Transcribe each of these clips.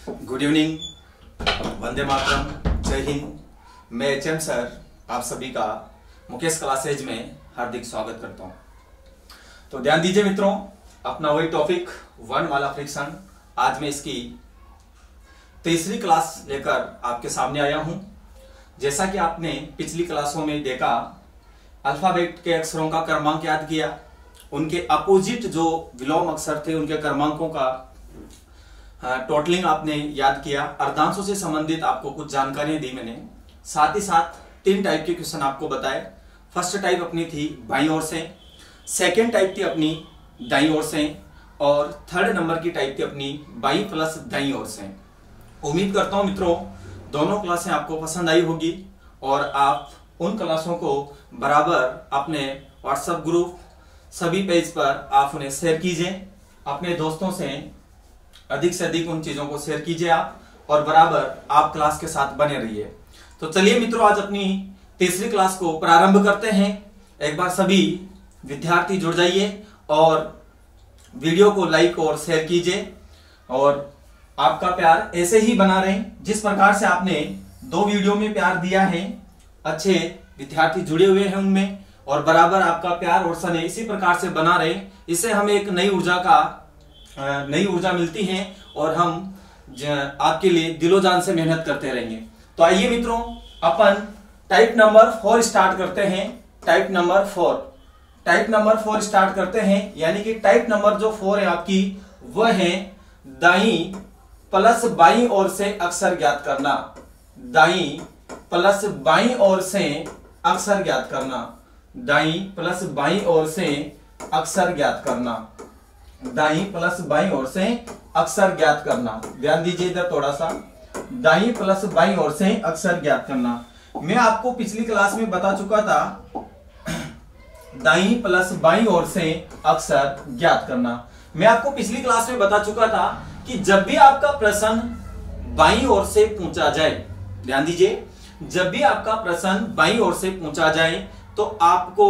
Good evening, Vande Mataram, जय हिंद। मैं HM sir आप सभी का मुकेश क्लासेज में हार्दिक स्वागत करता हूं। तो ध्यान दीजिए मित्रों, अपना वही टॉपिक वर्णमाला फ्रिक्शन। आज मैं इसकी तीसरी क्लास लेकर आपके सामने आया हूं। जैसा कि आपने पिछली क्लासों में देखा, अल्फाबेट के अक्षरों का क्रमांक याद किया, उनके अपोजिट जो विलोम अक्षर थे उनके क्रमांकों का टोटलिंग आपने याद किया। अर्धांशों से संबंधित आपको कुछ जानकारियां दी मैंने। साथ ही साथ 3 टाइप के क्वेश्चन आपको बताए। फर्स्ट टाइप अपनी थी बाईं ओर से, सेकेंड टाइप थी अपनी दाईं ओर से, और थर्ड नंबर की टाइप थी अपनी बाईं प्लस दाईं ओर से। उम्मीद करता हूं मित्रों दोनों क्लासें आपको पसंद आई होगी और आप उन क्लासों को बराबर अपने व्हाट्सएप ग्रुप सभी पेज पर आप उन्हें शेयर कीजिए। अपने दोस्तों से अधिक उन चीजों को शेयर कीजिए आप, और बराबर आप क्लास के साथ बने रहिए। तो चलिए मित्रों, आज अपनी तीसरी क्लास को प्रारंभ करते हैं। एक बार सभी विद्यार्थी जुड़ जाइए और वीडियो को लाइक और शेयर कीजिए, और आपका प्यार ऐसे ही बना रहे जिस प्रकार से आपने 2 वीडियो में प्यार दिया है। अच्छे विद्यार्थी जुड़े हुए हैं उनमें, और बराबर आपका प्यार और स्नेह इसी प्रकार से बना रहे। इससे हमें एक नई ऊर्जा मिलती है और हम आपके लिए दिलो जान से मेहनत करते रहेंगे। तो आइए मित्रों, अपन टाइप नंबर 4 स्टार्ट करते हैं। टाइप नंबर 4 स्टार्ट करते हैं। यानी कि टाइप नंबर जो 4 है आपकी, वह है दाईं प्लस बाईं ओर से अक्षर ज्ञात करना। दाईं प्लस बाईं ओर से अक्षर ज्ञात करना। दाईं प्लस बाईं ओर से अक्षर ज्ञात करना। दाईं प्लस बाईं ओर से अक्षर ज्ञात करना। ध्यान दीजिए इधर थोड़ा सा, दाईं प्लस बाईं ओर से अक्षर ज्ञात करना। मैं आपको पिछली क्लास में बता चुका था दाईं प्लस बाईं ओर से अक्षर ज्ञात करना। मैं आपको पिछली क्लास में बता चुका था कि जब भी आपका प्रश्न बाईं ओर से पूछा जाए, ध्यान दीजिए, जब भी आपका प्रश्न बाईं ओर से पूछा जाए तो आपको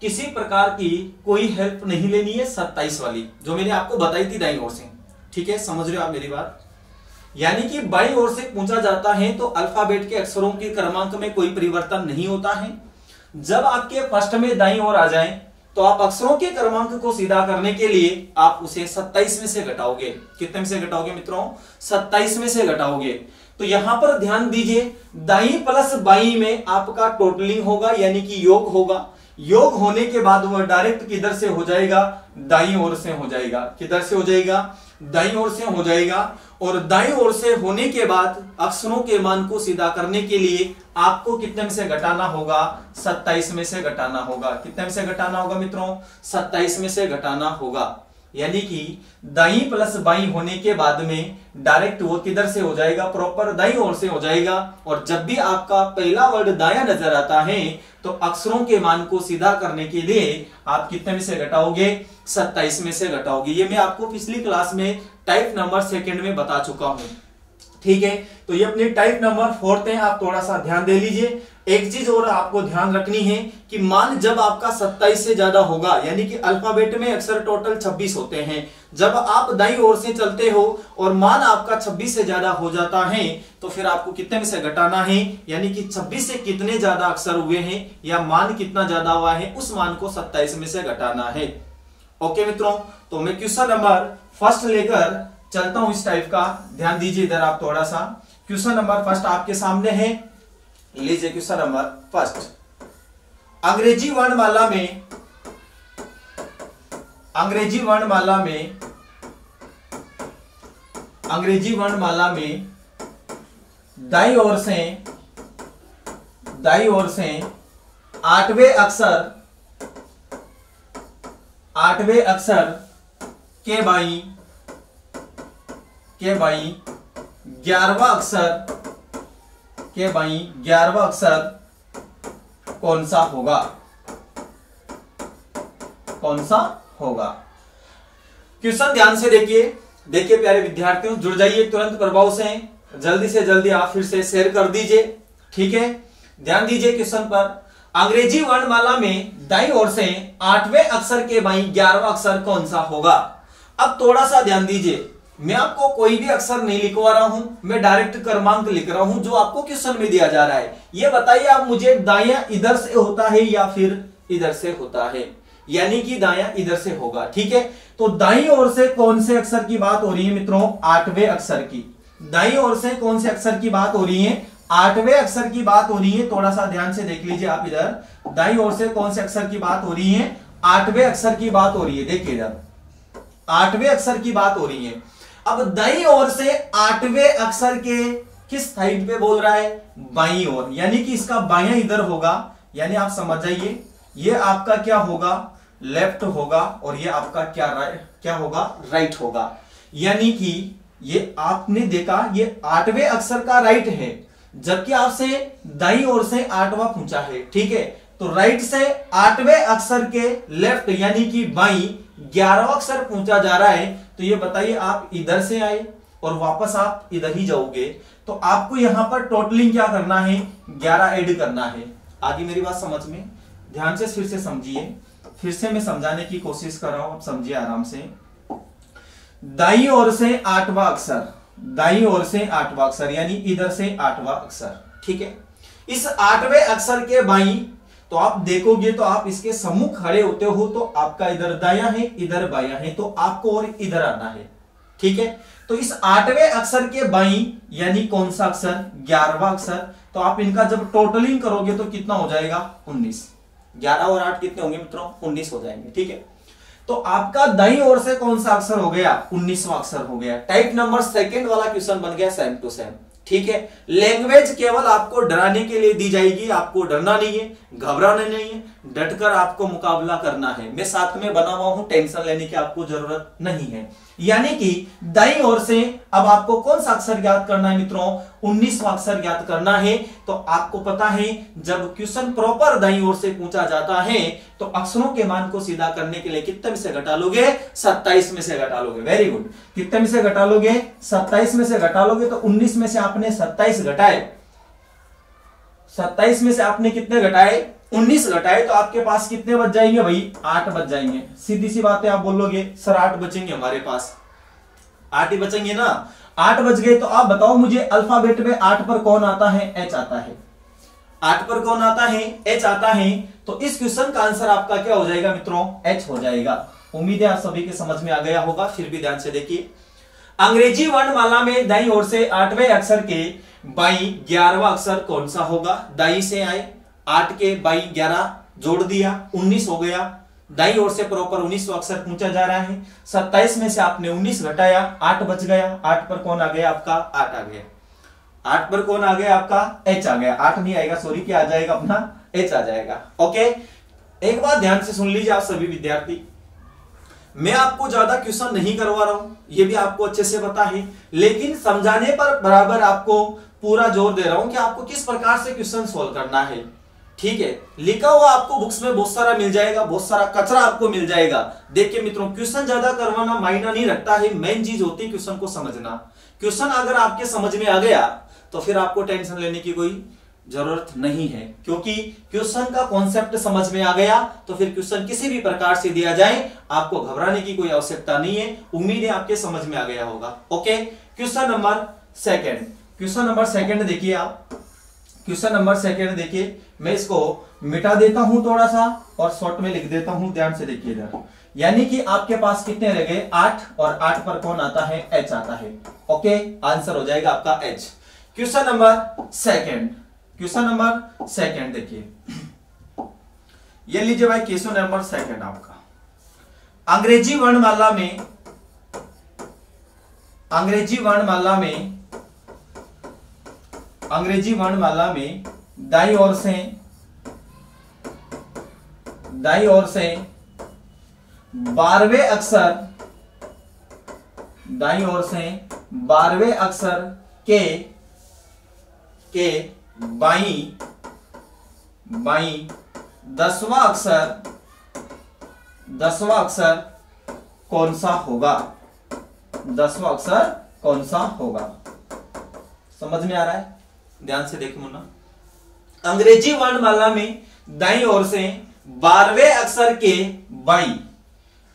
किसी प्रकार की कोई हेल्प नहीं लेनी है। 27 वाली जो मैंने आपको बताई थी दाईं ओर से, ठीक है, समझ रहे हो आप मेरी बात। यानी कि बाईं ओर से पूछा जाता है तो अल्फाबेट के अक्षरों के क्रमांक में कोई परिवर्तन नहीं होता है। जब आपके फर्स्ट में दाईं ओर आ जाए तो आप अक्षरों के क्रमांक को सीधा करने के लिए आप उसे 27 में से घटाओगे। कितने में से घटाओगे मित्रों? 27 में से घटाओगे। तो यहां पर ध्यान दीजिए, दाईं प्लस बाईं में आपका टोटलिंग होगा, यानी कि योग होगा। योग होने के बाद वह डायरेक्ट किधर से हो जाएगा? दाईं ओर से हो जाएगा। किधर से हो जाएगा? दाईं ओर से हो जाएगा। और दाईं ओर से होने के बाद अक्षरों के मान को सीधा करने के लिए आपको कितने में से घटाना होगा? 27 में से घटाना होगा। कितने में से घटाना होगा मित्रों? 27 में से घटाना होगा। यानी कि दाईं प्लस बाईं होने के बाद में डायरेक्ट वो किधर से हो जाएगा? प्रॉपर दाईं ओर से हो जाएगा। और जब भी आपका पहला वर्ड दायां नजर आता है तो अक्षरों के मान को सीधा करने के लिए आप कितने में से घटाओगे? 27 में से घटाओगे। ये मैं आपको पिछली क्लास में टाइप नंबर 2 में बता चुका हूं, ठीक है। तो ये अपनी टाइप नंबर 4 है, आप थोड़ा सा ध्यान दे लीजिए। एक चीज और आपको ध्यान रखनी है कि मान जब आपका 27 से ज्यादा होगा, यानी कि अल्फाबेट में अक्षर टोटल 26 होते हैं, जब आप दाईं ओर से चलते हो और मान आपका 26 से ज्यादा हो जाता है तो फिर आपको कितने में से घटाना है? यानी कि 26 से कितने ज्यादा अक्षर हुए हैं या मान कितना ज्यादा हुआ है, उस मान को 27 में से घटाना है। ओके मित्रों, तो मैं क्वेश्चन नंबर 1 लेकर चलता हूं इस टाइप का। ध्यान दीजिए इधर आप थोड़ा सा। क्वेश्चन नंबर 1 आपके सामने है। लीजिए क्वेश्चन नंबर 1। अंग्रेजी वर्णमाला में दाईं ओर से 8वें अक्षर के बाईं 11वां अक्षर कौन सा होगा? क्वेश्चन ध्यान से देखिए प्यारे विद्यार्थियों, जुड़ जाइए तुरंत प्रभाव से जल्दी आप फिर से शेयर कर दीजिए, ठीक है। ध्यान दीजिए क्वेश्चन पर। अंग्रेजी वर्णमाला में दाईं ओर से 8वें अक्षर के बाईं 11वां अक्षर कौन सा होगा? अब थोड़ा सा ध्यान दीजिए, मैं आपको कोई भी अक्षर नहीं लिखवा रहा हूं, मैं डायरेक्ट क्रमांक लिख रहा हूं जो आपको क्वेश्चन में दिया जा रहा है। ये बताइए आप मुझे, दायां इधर से होता है या फिर इधर से होता है, यानी कि दायां इधर से होगा। ठीक है, तो दाईं ओर से कौन से अक्षर की बात हो रही है मित्रों? 8वें अक्षर की। दाईं ओर से कौन से अक्षर की बात हो रही है? 8वें अक्षर की बात हो रही है। थोड़ा सा ध्यान से देख लीजिए आप इधर, दाईं ओर से कौन से अक्षर की बात हो रही है? 8वें अक्षर की बात हो रही है। देखिए इधर 8वें अक्षर की बात हो रही है। अब दाईं ओर से 8वें अक्षर के किस साइड पे बोल रहा है? बाईं ओर, यानी कि इसका बायां इधर होगा, यानी आप समझ जाइए ये आपका क्या होगा? लेफ्ट होगा, और ये आपका क्या होगा? राइट होगा। यानी कि ये आपने देखा ये 8वें अक्षर का राइट है, जबकि आपसे दाईं ओर से 8वां पूछा है। ठीक है, तो राइट से 8वें अक्षर के लेफ्ट यानी कि बाईं 11वां अक्षर पूछा जा रहा है। तो ये बताइए आप इधर से आए और वापस आप इधर ही जाओगे, तो आपको यहां पर टोटलिंग क्या करना है? 11 ऐड करना है। आगे मेरी बात समझ में? ध्यान से फिर से समझिए, फिर से मैं समझाने की कोशिश कर रहा हूं, आप समझिए आराम से। दाईं ओर से 8वां अक्षर, दाईं ओर से 8वां अक्षर यानी इधर से 8वां अक्षर। ठीक है, इस 8वें अक्षर के बाईं, तो आप देखोगे तो आप इसके सम्मुख खड़े होते हो, तो आपका इधर दायां है, इधर बायां है, तो आपको और इधर आना है। ठीक है, तो इस 8वें अक्षर के बाईं यानी कौन सा अक्षर? 11वां अक्षर। तो आप इनका जब टोटलिंग करोगे तो कितना हो जाएगा? 19। 11 और 8 कितने होंगे मित्रों? 19 हो जाएंगे। ठीक है, तो आपका दाईं ओर से कौन सा अक्षर हो गया? 19वां अक्षर हो गया। टाइप नंबर सेकंड वाला क्वेश्चन बन गया सेम टू सेम। ठीक है, लैंग्वेज केवल आपको डराने के लिए दी जाएगी, आपको डरना नहीं है, घबराना नहीं है, डटकर आपको मुकाबला करना है। मैं साथ में बना हुआ हूं, टेंशन लेने की आपको जरूरत नहीं है। यानी कि दाईं ओर से अब आपको कौन सा अक्षर ज्ञात करना है मित्रों? 19वां अक्षर ज्ञात करना है। तो आपको पता है जब क्वेश्चन प्रॉपर दाईं ओर से पूछा जाता है तो अक्षरों के मान को सीधा करने के लिए कितने में से घटा लोगे? 27 में से घटा लोगे। वेरी गुड, कितने में से घटा लोगे? 27 में से घटा लोगे। तो 19 में से आपने 27 घटाए, 27 में से आपने कितने घटाए? 19 घटाए, तो आपके पास कितने बच जाएंगे भाई? 8 बच जाएंगे। सीधी सी बात है, आप बोलोगे सर 8 बचेंगे हमारे पास, 8 ही बचेंगे ना। 8 बच गए, तो आप बताओ मुझे अल्फाबेट में 8 पर कौन आता है? H आता है। 8 पर कौन आता है? H आता है। तो इस क्वेश्चन का आंसर आपका क्या हो जाएगा मित्रों? H हो जाएगा। उम्मीद है आप सभी के समझ में आ गया होगा। फिर भी ध्यान से देखिए, अंग्रेजी वर्णमाला में दाईं ओर से 8वें अक्षर के बाईं 11वां अक्षर कौन सा होगा? दाईं से आए, 8 के बाईं 11 जोड़ दिया, 19 हो गया। दाईं ओर से प्रॉपर 19वां अक्षर पूछा जा रहा है। 27 में से आपने 19 घटाया, 8 बच गया। 8 पर कौन आ गया आपका? 8 आ गया। 8 पर कौन आ गया आपका? H आ गया। 8 नहीं आएगा, सॉरी, क्या आ जाएगा अपना? H आ जाएगा। ओके, एक बात ध्यान से सुन लीजिए आप सभी विद्यार्थी, मैं आपको ज्यादा क्वेश्चन नहीं करवा रहा हूं, ये भी आपको अच्छे से पता है, लेकिन समझाने पर बराबर आपको पूरा जोर दे रहा हूं कि आपको किस प्रकार से क्वेश्चन सोल्व करना है। ठीक है, लिखा हुआ आपको बुक्स में बहुत सारा मिल जाएगा, बहुत सारा कचरा आपको मिल जाएगा। देखिए मित्रों, क्वेश्चन ज्यादा करवाना मायना नहीं रखता है, मेन चीज होती है क्वेश्चन को समझना। क्वेश्चन अगर आपके समझ में आ गया तो फिर आपको टेंशन लेने की कोई जरूरत नहीं है, क्योंकि क्वेश्चन का कॉन्सेप्ट समझ में आ गया तो फिर क्वेश्चन किसी भी प्रकार से दिया जाए आपको घबराने की कोई आवश्यकता नहीं है। उम्मीद है आपके समझ में आ गया होगा। Okay, question number second, question number second देखिए आप, क्वेश्चन नंबर सेकंड देखिए, मैं इसको मिटा देता हूं थोड़ा सा और शॉर्ट में लिख देता हूं, ध्यान से देखिए इधर। यानी कि आपके पास कितने रह गए? 8, और 8 पर कौन आता है? H आता है। ओके, आंसर हो जाएगा आपका H। Question number second, question number second देखिए, ये लीजिए भाई क्वेश्चन नंबर सेकंड आपका। अंग्रेजी वर्णमाला में, अंग्रेजी वर्णमाला में, अंग्रेजी वर्णमाला में दाईं ओर से, दाईं ओर से 12वें अक्षर, दाईं ओर से 12वें अक्षर के बाईं 10वां अक्षर, 10वां अक्षर कौन सा होगा? 10वां अक्षर कौन सा होगा? समझ में आ रहा है? ध्यान से देखो मुन्ना, अंग्रेजी वर्णमाला में दाईं ओर से 12वें अक्षर के बाईं,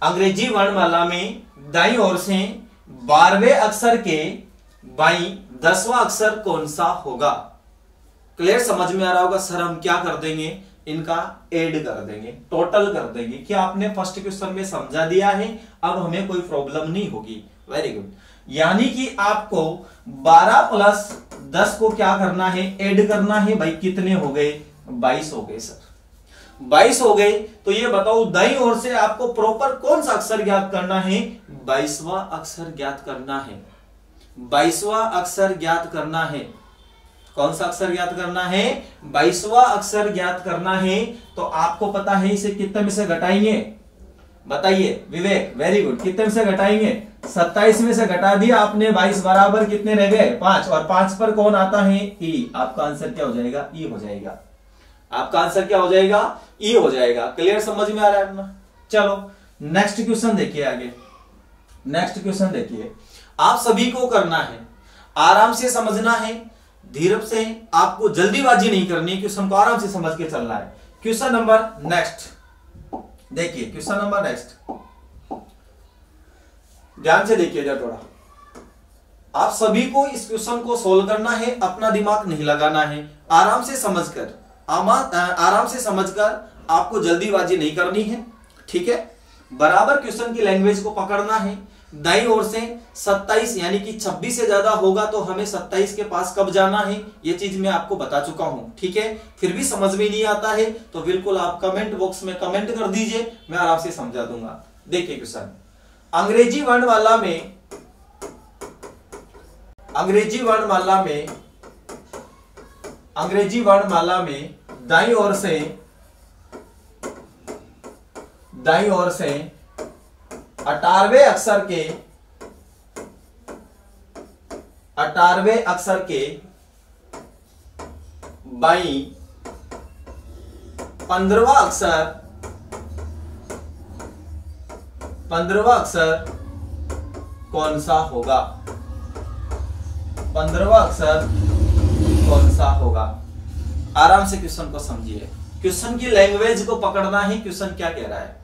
अंग्रेजी वर्णमाला में दाईं ओर से 12वें अक्षर के बाई 10वां अक्षर कौन सा होगा? क्लियर समझ में आ रहा होगा। सर हम क्या कर देंगे, इनका ऐड कर देंगे, टोटल कर देंगे। क्या आपने फर्स्ट क्वेश्चन में समझा दिया है? अब हमें कोई प्रॉब्लम नहीं होगी। Very good. यानी कि आपको 12 प्लस 10 को क्या करना है, ऐड करना है। भाई कितने हो गए? 22 हो गए सर। 22 हो गए। तो ये बताओ दाईं ओर से आपको प्रॉपर कौन सा अक्षर ज्ञात करना है? 22वां अक्षर ज्ञात करना है। 22वां अक्षर ज्ञात करना है। कौन सा अक्षर ज्ञात करना है? 22वां अक्षर ज्ञात करना है। तो आपको पता है इसे कितने में से घटाएंगे? बताइए विवेक। Very good. कितने में से घटाएंगे? 27 में से घटा दिया आपने। 22 बराबर कितने रह गए? 5। और 5 पर कौन आता है? ई। आपका आंसर क्या हो जाएगा? ई हो जाएगा। आपका आंसर क्या हो जाएगा? ई हो जाएगा। क्लियर समझ में आ रहा है ना? चलो नेक्स्ट क्वेश्चन देखिए। आगे नेक्स्ट क्वेश्चन देखिए। आप सभी को करना है, आराम से समझना है, धीरज से, आपको जल्दीबाजी नहीं करनी है। क्वेश्चन को आराम से समझ के चलना है। क्वेश्चन नंबर नेक्स्ट देखिए। क्वेश्चन नंबर नेक्स्ट ध्यान से देखिए जरा थोड़ा। आप सभी को इस क्वेश्चन को सोल्व करना है, अपना दिमाग नहीं लगाना है। आराम से समझकर आपको जल्दीबाजी नहीं करनी है। ठीक है। बराबर क्वेश्चन की लैंग्वेज को पकड़ना है। दाईं ओर से 27 यानी कि 26 से ज्यादा होगा तो हमें 27 के पास कब जाना है, ये चीज मैं आपको बता चुका हूं। ठीक है। फिर भी समझ में नहीं आता है तो बिल्कुल आप कमेंट बॉक्स में कमेंट कर दीजिए, मैं आराम से समझा दूंगा। देखिए क्वेश्चन। अंग्रेजी वर्णमाला में दाईं ओर से 18वें अक्षर के बाई 15वां अक्षर कौन सा होगा? 15वां अक्षर कौन सा होगा? आराम से क्वेश्चन को समझिए। क्वेश्चन की लैंग्वेज को पकड़ना है, क्वेश्चन क्या कह रहा है।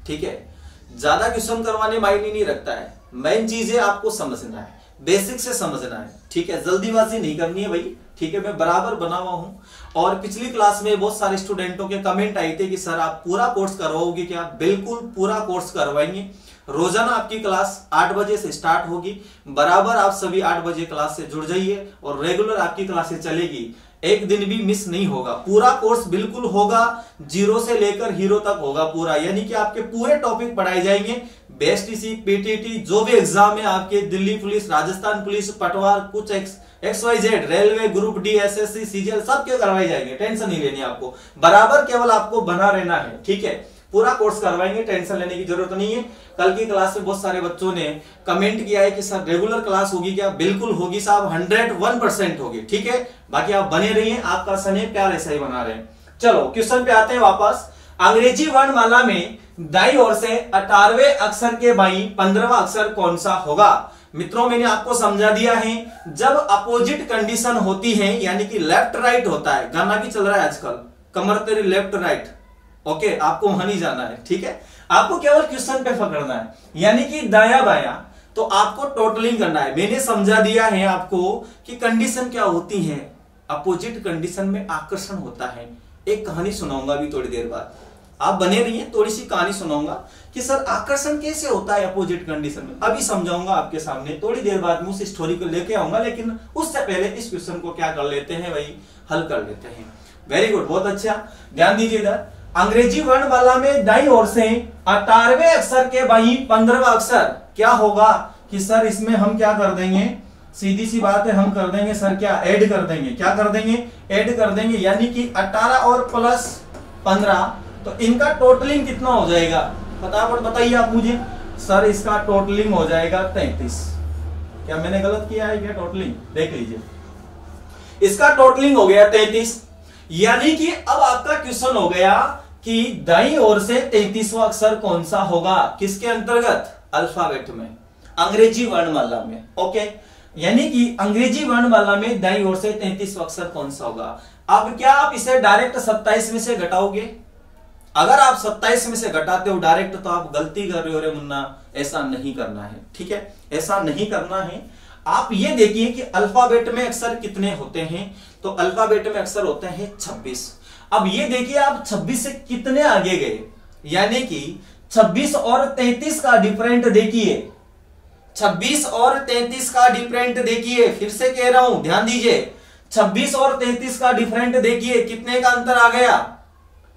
ठीक है। ज्यादा क्वेश्चन करवाने मायने नहीं रखता है। मेन चीजें आपको समझना है, बेसिक से समझना है। ठीक है। जल्दीबाजी नहीं करनी है भाई। ठीक है। मैं बराबर बना हुआ हूं। और पिछली क्लास में बहुत सारे स्टूडेंटों के कमेंट आए थे कि सर आप पूरा कोर्स करवाओगे क्या? बिल्कुल पूरा कोर्स करवाएंगे। रोजाना आपकी क्लास 8 बजे से स्टार्ट होगी। बराबर आप सभी 8 बजे क्लास से जुड़ जाइए और रेगुलर आपकी क्लासेस चलेगी। एक दिन भी मिस नहीं होगा। पूरा कोर्स बिल्कुल होगा, जीरो से लेकर हीरो तक होगा पूरा। यानी कि आपके पूरे टॉपिक पढ़ाए जाएंगे। बीएसटीसी, पीटीटी, जो भी एग्जाम है आपके, दिल्ली पुलिस, राजस्थान पुलिस, पटवार, कुछ XYZ, railway, group D, SSC, CGL सबके करवाए जाएंगे। टेंशन नहीं लेनी आपको। बराबर केवल आपको बना रहना है। ठीक है। पूरा कोर्स करवाएंगे, टेंशन लेने की जरूरत नहीं है। कल की क्लास में बहुत सारे बच्चों ने कमेंट किया है कि सर रेगुलर क्लास होगी क्या? बिल्कुल होगी साहब, 101% होगी। ठीक है। बाकी आप बने रहिए, आपका स्नेह प्यार ऐसा ही बना रहे। चलो क्वेश्चन पे आते हैं वापस। अंग्रेजी वर्णमाला में दाईं ओर से 18वें अक्षर के बाई 15वां अक्षर कौन सा होगा? मित्रों मैंने आपको समझा दिया है। जब अपोजिट कंडीशन होती है यानी कि लेफ्ट राइट होता है, गाना भी चल रहा है आजकल, कमर तेरी लेफ्ट राइट। ओके। आपको वहां नहीं जाना है। ठीक है। आपको केवल क्वेश्चन पे पकड़ना है, यानी कि दाया बाया। तो आपको टोटलिंग करना है। मैंने समझा दिया है आपको कि कंडीशन क्या होती है। अपोजिट कंडीशन में आकर्षण होता है। एक कहानी सुनाऊंगा अभी थोड़ी देर बाद, आप बने रहिए। थोड़ी सी कहानी सुनाऊंगा कि सर आकर्षण कैसे होता है अपोजिट कंडीशन में, अभी समझाऊंगा आपके सामने। थोड़ी देर बाद मैं उस स्टोरी को लेके आऊंगा, लेकिन उससे पहले इस क्वेश्चन को क्या कर लेते हैं भाई, हल कर लेते हैं। वेरी गुड, बहुत अच्छा। ध्यान दीजिए इधर। अंग्रेजी वर्णमाला में दाईं ओर से 18वें अक्षर के बाई 15वां अक्षर क्या होगा? कि सर इसमें हम क्या कर देंगे, सीधी सी बात है, हम कर देंगे सर क्या, ऐड कर देंगे। क्या कर देंगे? ऐड कर देंगे। यानी कि 18 और प्लस 15, तो इनका टोटलिंग कितना हो जाएगा? फटाफट बताइए आप मुझे। सर इसका टोटलिंग हो जाएगा 33। क्या मैंने गलत किया है क्या? टोटलिंग देख लीजिए, इसका टोटलिंग हो गया 33। यानी कि अब आपका क्वेश्चन हो गया कि दाईं ओर से 33वां अक्षर कौन सा होगा? किसके अंतर्गत? अल्फाबेट में, अंग्रेजी वर्णमाला में। ओके। यानी कि अंग्रेजी वर्णमाला में दाईं ओर से 33वां अक्षर कौन सा होगा? अब क्या आप इसे डायरेक्ट 27 में से घटाओगे? अगर आप 27 में से घटाते हो डायरेक्ट तो आप गलती कर रहे हो रे मुन्ना, ऐसा नहीं करना है, ठीक है, ऐसा नहीं करना है। आप ये देखिए कि अल्फाबेट में अक्षर कितने होते हैं, तो अल्फाबेट में अक्षर होते हैं 26। अब ये देखिए आप 26 से कितने आगे गए, यानी कि 26 और 33 का डिफरेंट देखिए, 26 और 33 का डिफरेंट देखिए, फिर से कह रहा हूं ध्यान दीजिए, 26 और 33 का डिफरेंट देखिए, कितने का अंतर आ गया,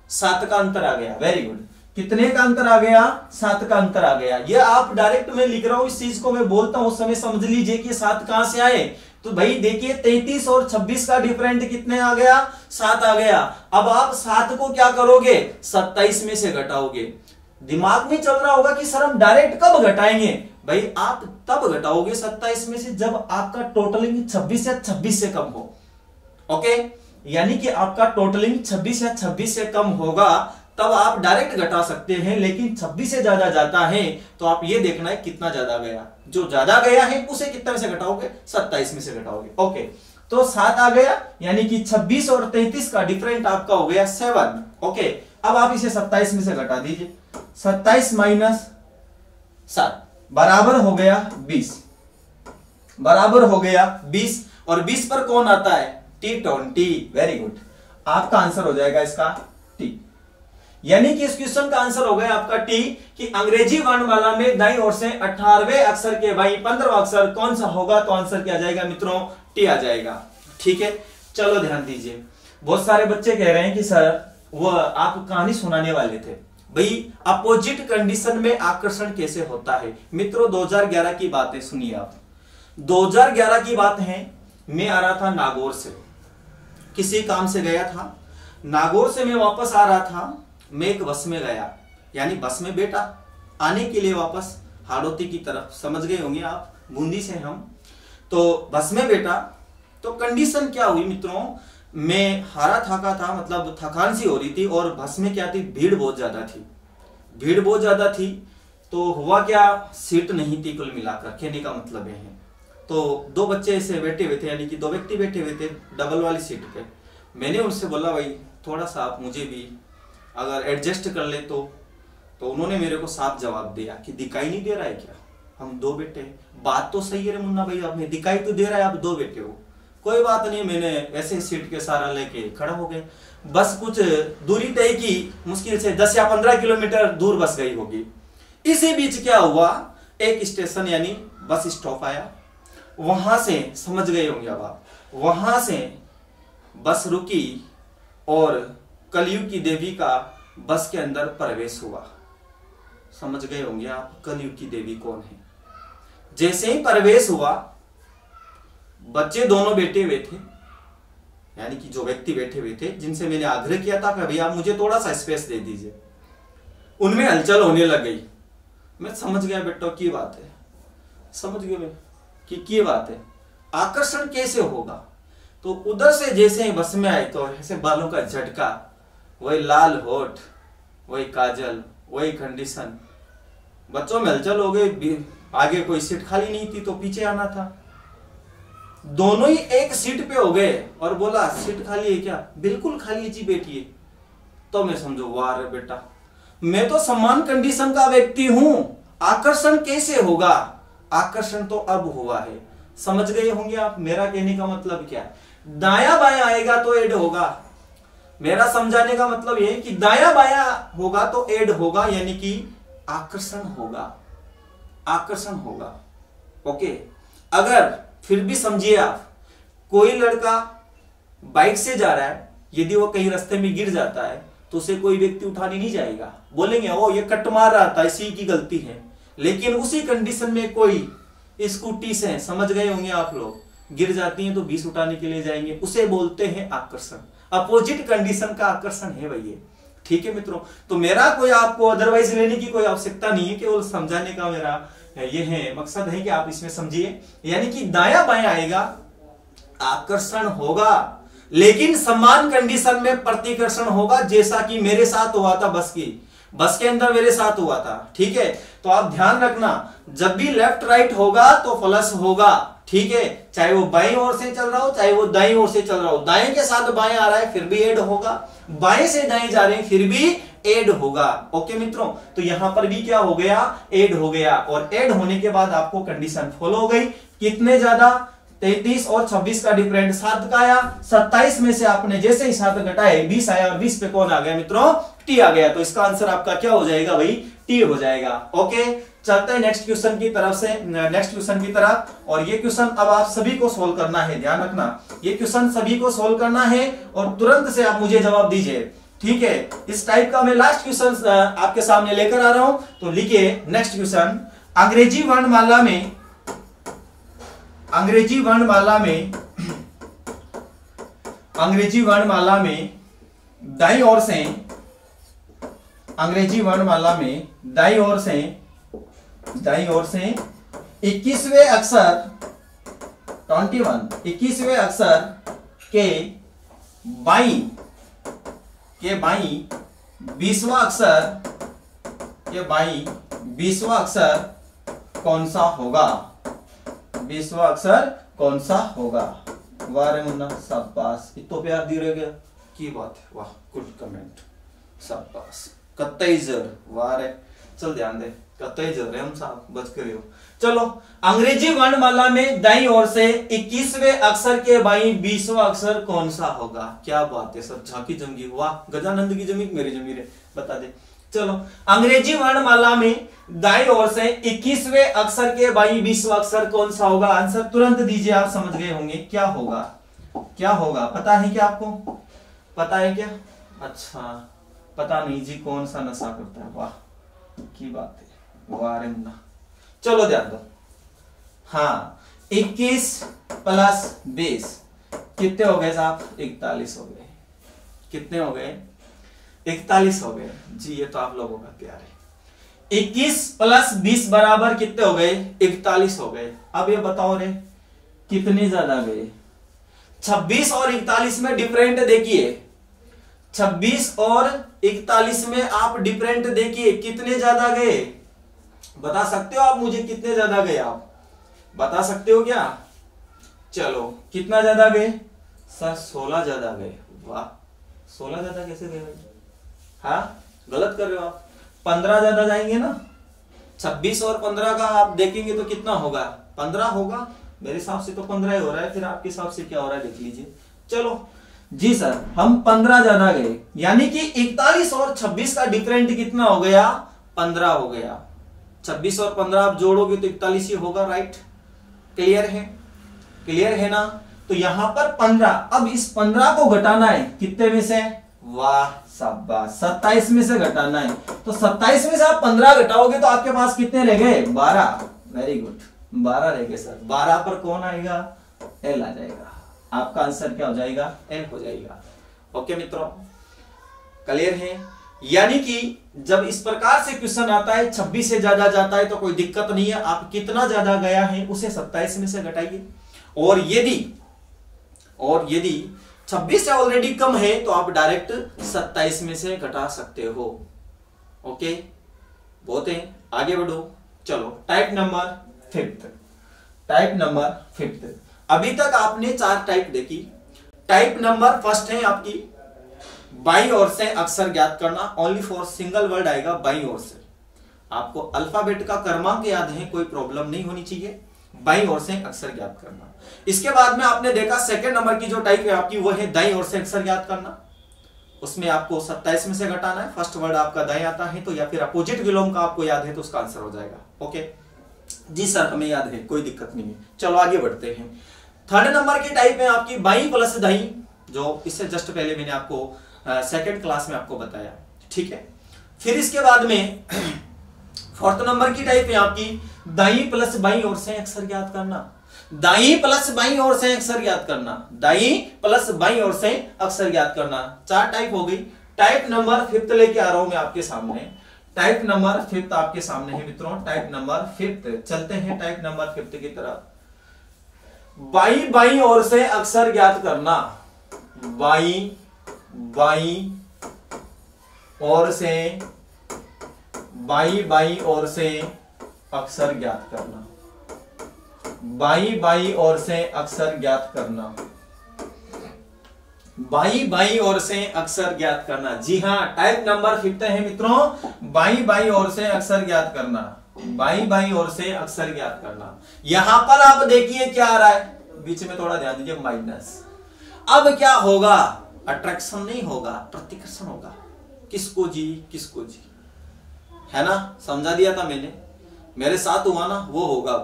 7 का अंतर आ गया। वेरी गुड, कितने का अंतर आ गया, 7 का अंतर आ गया। ये आप डायरेक्ट मैं लिख रहा हूं, इस चीज को मैं बोलता हूं उस समय समझ लीजिए कि 7 कहां से आए। तो भाई देखिए 33 और 26 का डिफरेंट कितने आ गया, 7 आ गया। अब आप 7 को क्या करोगे, 27 में से घटाओगे। दिमाग में चल रहा होगा कि सर हम डायरेक्ट कब घटाएंगे, भाई आप तब घटाओगे 27 में से जब आपका टोटलिंग 26 या 26 से कम हो। ओके, यानी कि आपका टोटलिंग 26 या 26 से कम होगा तब आप डायरेक्ट घटा सकते हैं, लेकिन 26 से ज्यादा जाता है तो आप ये देखना है कितना ज्यादा गया, जो ज्यादा गया है उसे कितना में से घटाओगे, 27 में से घटाओगे। ओके, तो 7 आ गया, यानी कि 26 और 33 का डिफरेंट आपका हो गया 7। ओके, अब आप इसे 27 में से घटा दीजिए, 27 माइनस 7 बराबर हो गया 20, बराबर हो गया 20, और 20 पर कौन आता है, T20। वेरी गुड, आपका आंसर हो जाएगा इसका T, यानी कि इस क्वेश्चन का आंसर हो गया आपका T, कि अंग्रेजी वर्णमाला में दाईं ओर से 18वें अक्षर के भाई 15वां अक्षर कौन सा होगा, तो आंसर क्या आ जाएगा मित्रों, T आ जाएगा। ठीक है, चलो ध्यान दीजिए, बहुत सारे बच्चे कह रहे हैं कि सर वो आप कहानी सुनाने वाले थे, भाई अपोजिट कंडीशन में आकर्षण कैसे होता है। मित्रों 2011 की बात है, सुनिए आप, 2011 की बात है, मैं आ रहा था नागौर से, किसी काम से गया था, नागौर से मैं वापस आ रहा था, मैं एक बस में गया, यानी बस में बैठा, आने के लिए वापस हाड़ौती की तरफ, समझ गए होंगे आप, बूंदी से हम, तो बस में बैठा, तो कंडीशन क्या हुई मित्रों, मैं हारा थका था, मतलब थकान सी हो रही थी, और बस में क्या थी, भीड़ बहुत ज्यादा थी, भीड़ बहुत ज्यादा थी, तो हुआ क्या, सीट नहीं थी कुल मिलाकर, कहने का मतलब ये है। तो 2 बच्चे ऐसे बैठे हुए थे, यानी कि 2 व्यक्ति बैठे हुए थे डबल वाली सीट पे। मैंने उनसे बोला भाई थोड़ा सा आप मुझे भी अगर एडजस्ट कर ले तो उन्होंने मेरे को साफ जवाब दिया कि दिखाई नहीं दे रहा है क्या, हम 2 बैठे, बात तो सही है रे मुन्ना भाई, आपने दिखाई तो दे रहा है, आप 2 बैठे हो, कोई बात नहीं, मैंने ऐसे सीट के सहारा लेके खड़ा हो गए। बस कुछ दूरी तय की, मुश्किल से 10 या 15 किलोमीटर दूर बस गई होगी। इसी बीच क्या हुआ, एक स्टेशन यानी बस स्टॉप आया, वहां से समझ गए होंगे अब आप, वहां से बस रुकी और कलयुग की देवी का बस के अंदर प्रवेश हुआ। समझ गए होंगे आप कलयुग की देवी कौन है। जैसे ही प्रवेश हुआ, बच्चे दोनों बैठे हुए थे, यानी कि जो व्यक्ति बैठे हुए थे जिनसे मैंने आग्रह किया था कि भैया आप मुझे थोड़ा सा स्पेस दे दीजिए, उनमें हलचल होने लग गई। मैं समझ गया बेटा की बात है, समझ गए मैं कि की बात है, आकर्षण कैसे होगा। तो उधर से जैसे ही बस में आए तो ऐसे बालों का झटका, वही लाल होठ, वही काजल, वही कंडीशन, बच्चों में हलचल हो गई, आगे कोई सीट खाली नहीं थी तो पीछे आना था, दोनों ही एक सीट पे हो गए और बोला सीट खाली है क्या, बिल्कुल खाली है जी बैठिए। तो मैं समझो वाह रे बेटा, मैं तो समान कंडीशन का व्यक्ति हूं, आकर्षण कैसे होगा, आकर्षण तो अब हुआ है। समझ गए होंगे आप मेरा कहने का मतलब क्या है, दाया बाया आएगा तो ऐड होगा, मेरा समझाने का मतलब यह है कि दाया बाया होगा तो ऐड होगा, यानी कि आकर्षण होगा, आकर्षण होगा। ओके, अगर फिर भी समझिए आप, कोई लड़का बाइक से जा रहा है, यदि वो कहीं रास्ते में गिर जाता है तो उसे कोई व्यक्ति उठाने नहीं जाएगा, बोलेंगे ओ ये कट मार रहा था इसी की गलती है। लेकिन उसी कंडीशन में कोई स्कूटी से, समझ गए होंगे आप लोग, गिर जाती है तो 20 उठाने के लिए जाएंगे, उसे बोलते हैं आकर्षण। अपोजिट कंडीशन का आकर्षण है भैया। ठीक है मित्रों, तो मेरा कोई आपको अदरवाइज लेने की कोई आवश्यकता नहीं है, केवल समझाने का मेरा ये है मकसद है कि आप इसमें समझिए, यानी कि दाया बाया आएगा आकर्षण होगा, लेकिन समान कंडीशन में प्रतिकर्षण होगा, जैसा कि मेरे साथ हुआ था बस के अंदर मेरे साथ हुआ था। ठीक है, तो आप ध्यान रखना, जब भी लेफ्ट राइट होगा तो प्लस होगा। ठीक है, चाहे वो बाईं ओर से चल रहा हो चाहे वो दाईं ओर से चल रहा हो, दाएं के साथ बाएं आ रहा है फिर भी ऐड होगा, बाएं से दाएं जा रहे हैं फिर भी ऐड होगा। ओके मित्रों, तो यहां पर भी क्या हो गया, ऐड हो गया, और ऐड होने के बाद आपको कंडीशन फॉलो हो गई। कितने ज्यादा, 33 और 26 का डिफरेंट 7 का आया। 27 में से आपने जैसे ही 7 घटाए 20 आया, और 20 पे कौन आ गया मित्रों, टी आ गया। तो इसका आंसर आपका क्या हो जाएगा भाई, टी हो जाएगा। ओके, चलते हैं नेक्स्ट क्वेश्चन की तरफ। और ये क्वेश्चन अब आप सभी को सोल्व करना है, ध्यान रखना, ये क्वेश्चन सभी को सोल्व करना है और तुरंत से आप मुझे जवाब दीजिए, ठीक है। इस टाइप का मैं लास्ट क्वेश्चन आपके सामने लेकर आ रहा हूं, तो लिखिए नेक्स्ट क्वेश्चन। अंग्रेजी वर्णमाला में दाईं ओर से, अंग्रेजी वर्णमाला में दाईं ओर से 21वें अक्षर 21वें अक्षर के बाईं 20वां अक्षर कौन सा होगा, 20वां अक्षर कौन सा होगा। वाह रे मुन्ना, शाबाश, इतो प्यार दी रह गया, की बात है, वाह, गुड कमेंट, शाबाश, कतई जर, वाह रे, चल ध्यान दे, कतई जर हम साहब बच कर हो। चलो, अंग्रेजी वर्णमाला में दाईं ओर से 21वें अक्षर के बाईं 20वां अक्षर कौन सा होगा। क्या बात है सर, झांकी जमगी, वाह, गजानंद की जमी मेरी जमी रे, बता दे। चलो, अंग्रेजी वर्णमाला में दाईं ओर से 21वें अक्षर के बाईं 20वां अक्षर कौन सा होगा। आंसर तुरंत दीजिए, आप समझ गए होंगे क्या होगा, पता है क्या आपको, पता है क्या? अच्छा, पता नहीं जी, कौन सा नशा करता है, वाह की बात है, वाह रे मुन्ना। चलो ध्यान दो, हाँ, 21 प्लस 20 कितने हो गए साहब, 41 हो गए। कितने हो गए, 41 हो गए जी, ये तो आप लोगों का प्यार है। 21 प्लस 20 बराबर कितने हो गए, 41 हो गए। अब ये बताओ रे, कितने ज्यादा गए, 26 और 41 में डिफरेंट देखिए, 26 और 41 में आप डिफरेंट देखिए, कितने ज्यादा गए, बता सकते हो आप मुझे, कितने ज्यादा गए, आप बता सकते हो क्या? चलो, कितना ज्यादा गए सर, 16 ज्यादा गए। वाह, 16 ज्यादा कैसे गए भाई, हाँ गलत कर रहे हो आप, 15 ज्यादा जाएंगे ना। 26 और 15 का आप देखेंगे तो कितना होगा, 15 होगा, मेरे हिसाब से तो 15 ही हो रहा है, फिर आपके हिसाब से क्या हो रहा है देख लीजिए। चलो जी सर, हम 15 ज्यादा गए, यानी कि 41 और 26 का डिफरेंट कितना हो गया, 15 हो गया। 26 और 15 आप जोड़ोगे तो 41 ही होगा, राइट। क्लियर है ना। तो यहां पर 15, अब इस 15 को घटाना है कितने में से, वाह शाबाश, 27 में से घटाना है। तो 27 में से आप 15 घटाओगे तो आपके पास कितने रह गए, 12। वेरी गुड, 12 रह गए सर। 12 पर कौन आएगा, एल आ जाएगा। आपका आंसर क्या हो जाएगा, एल हो जाएगा। ओके मित्रों, क्लियर है। यानी कि जब इस प्रकार से क्वेश्चन आता है, 26 से ज्यादा जाता है तो कोई दिक्कत नहीं है, आप कितना ज्यादा गया है उसे 27 में से घटाइए, और यदि 26 से ऑलरेडी कम है तो आप डायरेक्ट 27 में से घटा सकते हो। ओके, बहुत है, आगे बढ़ो। चलो, टाइप नंबर फिफ्थ। अभी तक आपने 4 टाइप देखी। टाइप नंबर फर्स्ट है आपकी, बाईं ओर से अक्षर ज्ञात करना, ओनली फॉर सिंगल वर्ड आएगा बाईं ओर से। आपको अल्फाबेट का क्रमांक याद है, कोई प्रॉब्लम नहीं होनी चाहिए, बाईं ओर से अक्षर ज्ञात करना। इसके बाद में आपने देखा सेकंड नंबर की जो टाइप है आपकी, वो है दाईं ओर से अक्षर ज्ञात करना। उसमें आपको 27 में से घटाना है, फर्स्ट वर्ड आपका दाएं आता है तो, या फिर अपोजिट विलोम का आपको याद है तो उसका आंसर हो जाएगा। ओके जी सर, हमें याद है, कोई दिक्कत नहीं है। चलो आगे बढ़ते हैं। थर्ड नंबर की टाइप है आपकी बाईं प्लस दाईं, जो इससे जस्ट पहले मैंने आपको सेकंड क्लास में आपको बताया, ठीक है। फिर इसके बाद में फोर्थ नंबर की टाइप है आपकी दाईं प्लस बाईं ओर से अक्षर ज्ञात करना। दाईं प्लस बाईं ओर से अक्षर ज्ञात करना, दाईं प्लस बाईं ओर से अक्षर ज्ञात करना। 4 टाइप हो गई। टाइप नंबर 5 लेके आ रहा हूं मैं आपके सामने। टाइप नंबर 5 आपके सामने है मित्रों, टाइप नंबर 5। चलते हैं टाइप नंबर 5 की तरफ। बाईं ओर से अक्षर ज्ञात करना, बाईं ओर से अक्षर ज्ञात करना, बाईं ओर से अक्षर ज्ञात करना, बाई बाई ओर से अक्षर ज्ञात करना। जी हाँ, टाइप नंबर 5 है मित्रों, बाई बाई ओर से अक्षर ज्ञात करना, बाई बाई ओर से अक्षर ज्ञात करना। यहां पर आप देखिए क्या आ रहा है, बीच में थोड़ा ध्यान दीजिए, माइनस। अब क्या होगा, अट्रैक्शन नहीं होगा, प्रतिकर्षण होगा। किसको जी, किसको जी, है ना, समझा दिया था मैंने, मेरे साथ हुआ ना, वो होगा।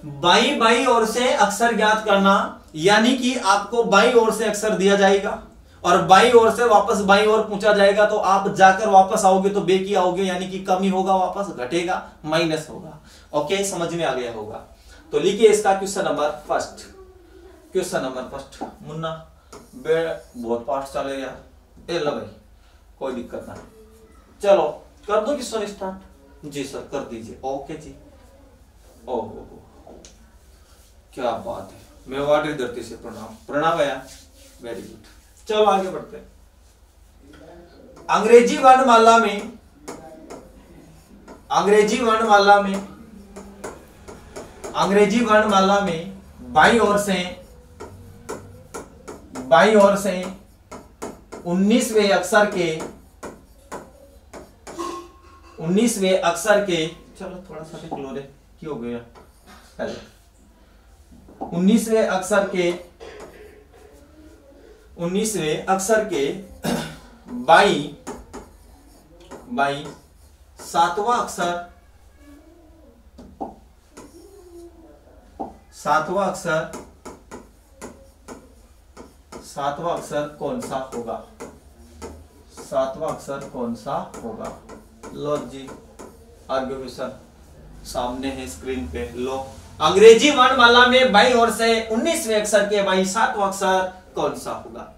बाई बाई ओर से अक्षर ज्ञात करना, यानी कि आपको बाई ओर से अक्षर दिया जाएगा और बाई ओर से वापस बाई ओर पूछा जाएगा, तो आप जाकर वापस आओगे तो बेकी आओगे, यानी कि कमी होगा, वापस घटेगा, माइनस होगा। ओके, समझ में आ गया होगा। तो लिखिए इसका question number first, question number first. Munna बहुत फास्ट चले यार, ए लो भाई, कोई दिक्कत ना, चलो कर दो क्वेश्चन स्टार्ट। जी सर कर दीजिए। ओके जी, ओहो क्या बात है, मैं वाटर धरती से प्रणाम, प्रणाम भैया, वेरी गुड। चलो आगे बढ़ते हैं। अंग्रेजी वर्णमाला में, अंग्रेजी वर्णमाला में, अंग्रेजी वर्णमाला में बाई ओर से 19वें अक्षर के, 19वें अक्षर के, चलो थोड़ा सा क्लोज है, क्यों हो गया पहले, 19वें अक्षर के, 19वें अक्षर के बाई बाई 7वां अक्षर, 7वां अक्षर, 7वां अक्षर कौन सा होगा, 7वां अक्षर कौन सा होगा। लो जी, आगे क्वेश्चन सामने है स्क्रीन पे, लो। अंग्रेजी वर्णमाला में बाई ओर से 19वें अक्षर के बाई 7वां अक्षर कौन सा होगा।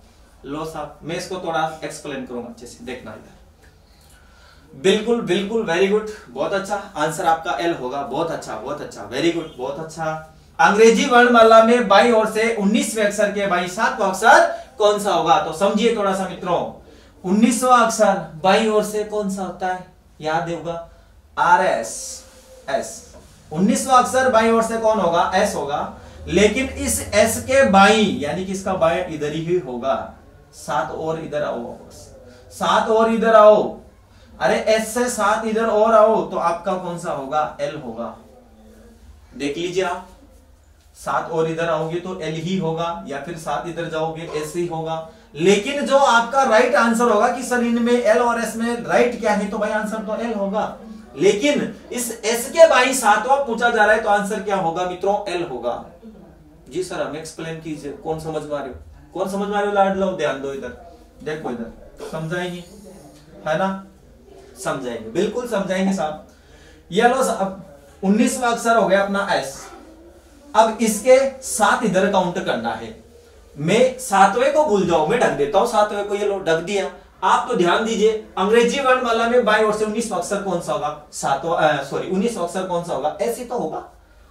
लो साहब, मैं इसको थोड़ा एक्सप्लेन करूंगा अच्छे से, देखना इधर। बिल्कुल बिल्कुल, वेरी गुड, बहुत अच्छा आंसर आपका एल होगा, बहुत अच्छा, बहुत अच्छा, वेरी गुड, बहुत अच्छा। अंग्रेजी वर्णमाला में बाई ओर से 19वें अक्षर के बाई 7वां अक्षर कौन सा होगा। तो समझिए थोड़ा सा मित्रों, 19वां अक्षर बाई ओर से कौन सा होता है, याद होगा, आर एस, एस। 19वां अक्षर बाई ओर से कौन होगा, एस होगा, लेकिन इस एस के बाई, यानी कि इसका बाई इधर ही होगा, 7 और इधर आओ, 7 और इधर आओ, अरे एस से 7 इधर और आओ, तो आपका कौन सा होगा, एल होगा। देख लीजिए आप, 7 और इधर आओगे तो एल ही होगा, या फिर 7 इधर जाओगे एस ही होगा। लेकिन जो आपका राइट आंसर होगा कि सर इनमें एल और एस में राइट क्या है, तो भाई आंसर तो एल होगा। लेकिन इस एस के बाई 7वां पूछा जा रहा है, तो आंसर क्या होगा मित्रों, एल होगा। जी सर हमें एक्सप्लेन कीजिए, कौन समझ में आ रहे हो, कौन समझ में आ रहे हो, लाड लो, ध्यान दो इधर, देखो इधर, समझाएंगे, है ना, समझाएंगे, बिल्कुल समझाएंगे साहब। ये लो साहब, 19वां अक्षर हो गया अपना एस। अब इसके 7 इधर काउंट करना है, मैं 7वें को भूल जाऊं, मैं ढक देता हूं 7वें को, ये लो ढक दिया। आप तो ध्यान दीजिए, अंग्रेजी वर्णमाला में बाई ओर से 19वां अक्षर कौन सा होगा, 19वां अक्षर कौन सा होगा, ऐसी तो होगा,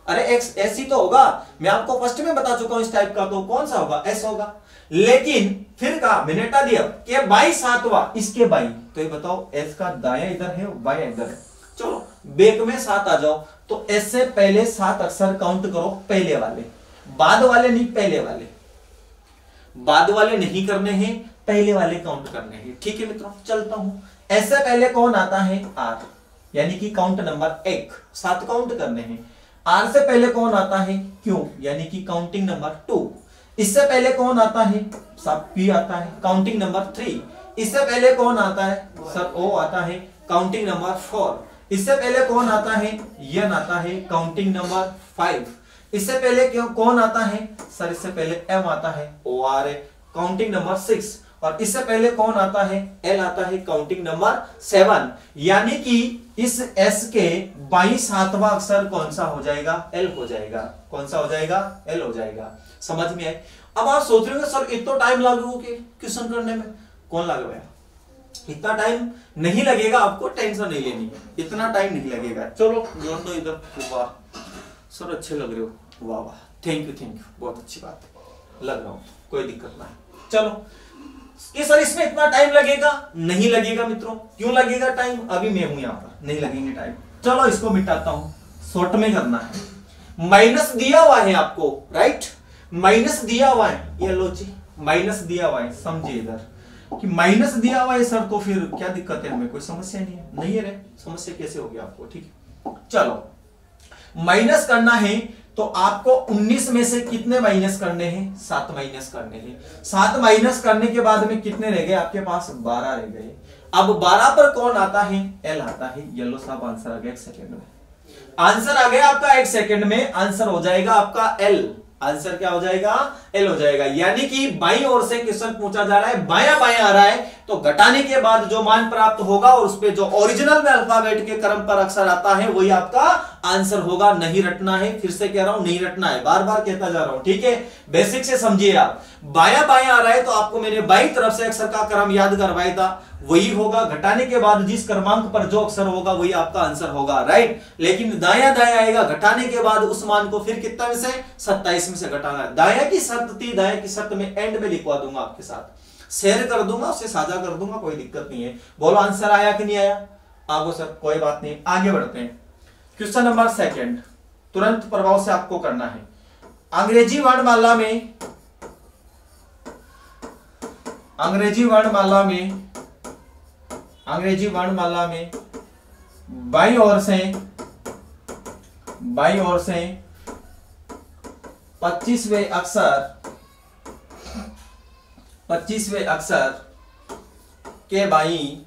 अरे एक्स ऐसी तो होगा, मैं आपको फर्स्ट में बता चुका हूं इस टाइप का, तो कौन सा होगा, एस होगा। लेकिन फिर कहा, मैंने हटा दिया कि बाई 7वां इसके बाई, तो ये बताओ एस का दाया इधर है, बाया इधर है, चलो बेक में 7 आ जाओ, तो एस से पहले 7 अक्षर काउंट करो, पहले वाले, बाद वाले नहीं, पहले वाले, बाद वाले नहीं करने हैं, पहले वाले काउंट करने हैं। ठीक है मित्रों, चलता हूं, एस से पहले कौन आता है, आर, यानी कि काउंट नंबर 1, 7 काउंट करने हैं। आर से पहले कौन आता है, क्यू, यानी कि काउंटिंग नंबर 2। इससे पहले कौन आता है, सब पी आता है, काउंटिंग नंबर 3। इससे पहले कौन आता है, सर ओ आता है, काउंटिंग नंबर 4। इससे पहले कौन आता है, यन आता है, काउंटिंग नंबर 5। इससे पहले क्यों कौन आता है, सर इससे पहले एम आता है, ओ आर है, काउंटिंग नंबर 6। और इससे पहले कौन आता है, एल आता है, काउंटिंग नंबर 7। यानी कि इस एस के बाई 7वां अक्षर कौन सा हो जाएगा, एल हो जाएगा। कौन सा हो जाएगा, एल हो जाएगा। समझ में आए। अब आप सोच रहे हो सर इतना टाइम लगेगा क्वेश्चन करने में, कौन लगेगा, इतना टाइम नहीं लगेगा, आपको टेंशन नहीं लेनी है, इतना टाइम नहीं लगेगा। चलो जोड़ दो इधर, वाह सर अच्छे लग रहे हो, वाह वाह, थैंक यू, बहुत अच्छी बात है, लग रहा हूं, कोई दिक्कत ना है। चलो कि सर इसमें इतना टाइम लगेगा, नहीं लगेगा मित्रों। क्यों लगेगा टाइम, अभी मैं हूं यहां पर, नहीं लगेंगे टाइम। चलो इसको मिटाता हूं, शॉर्ट में करना है। माइनस दिया हुआ है आपको, राइट, माइनस दिया हुआ है, ये लो जी माइनस दिया हुआ है, समझिए इधर कि माइनस दिया हुआ है सर, तो फिर क्या दिक्कत है, हमें कोई समस्या नहीं है, नहीं है रे, समस्या कैसे होगी आपको, ठीक है। चलो माइनस करना है तो आपको 19 में से कितने माइनस करने हैं, 7 माइनस करने हैं। 7 माइनस करने के बाद में कितने रह गए आपके पास, 12 रह गए। अब 12 पर कौन आता है, एल आता है। येलो साहब आंसर आ गया 1 सेकंड में, आंसर आ गया आपका 1 सेकंड में, आंसर हो जाएगा आपका एल। आंसर क्या हो जाएगा, एल हो जाएगा। यानी कि बाईं ओर से क्वेश्चन पूछा जा रहा है, बायां बायां आ रहा है, तो घटाने के बाद जो मान प्राप्त होगा और उस पे जो ओरिजिनल में अल्फाबेट के क्रम पर अक्षर आता है वही आपका आंसर होगा। नहीं रटना है, फिर से कह रहा हूं नहीं रटना है, बार बार कहता जा रहा हूं, ठीक है। बेसिक से समझिए आप, बायां बायां आ रहा है तो आपको मैंने बाईं तरफ से अक्षर का क्रम याद करवाया था, वही होगा। घटाने के बाद जिस क्रमांक पर जो अक्षर होगा वही आपका आंसर होगा, राइट। लेकिन दाया दाया आएगा, घटाने के बाद उस मान को फिर कितना में से, 27 में से घटाना है। दाया की शर्त थी, दाया की शर्त में एंड में लिखवा दूंगा आपके साथ, शेयर कर दूंगा, उससे साझा कर दूंगा, कोई दिक्कत नहीं है। बोलो आंसर आया कि नहीं आया, आपको सर कोई बात नहीं। आगे बढ़ते हैं, क्वेश्चन नंबर 2 तुरंत प्रभाव से आपको करना है। अंग्रेजी वर्णमाला में, अंग्रेजी वर्णमाला में, अंग्रेजी वर्णमाला में बाईं ओर से 25वें अक्षर, 25वें अक्षर के बाईं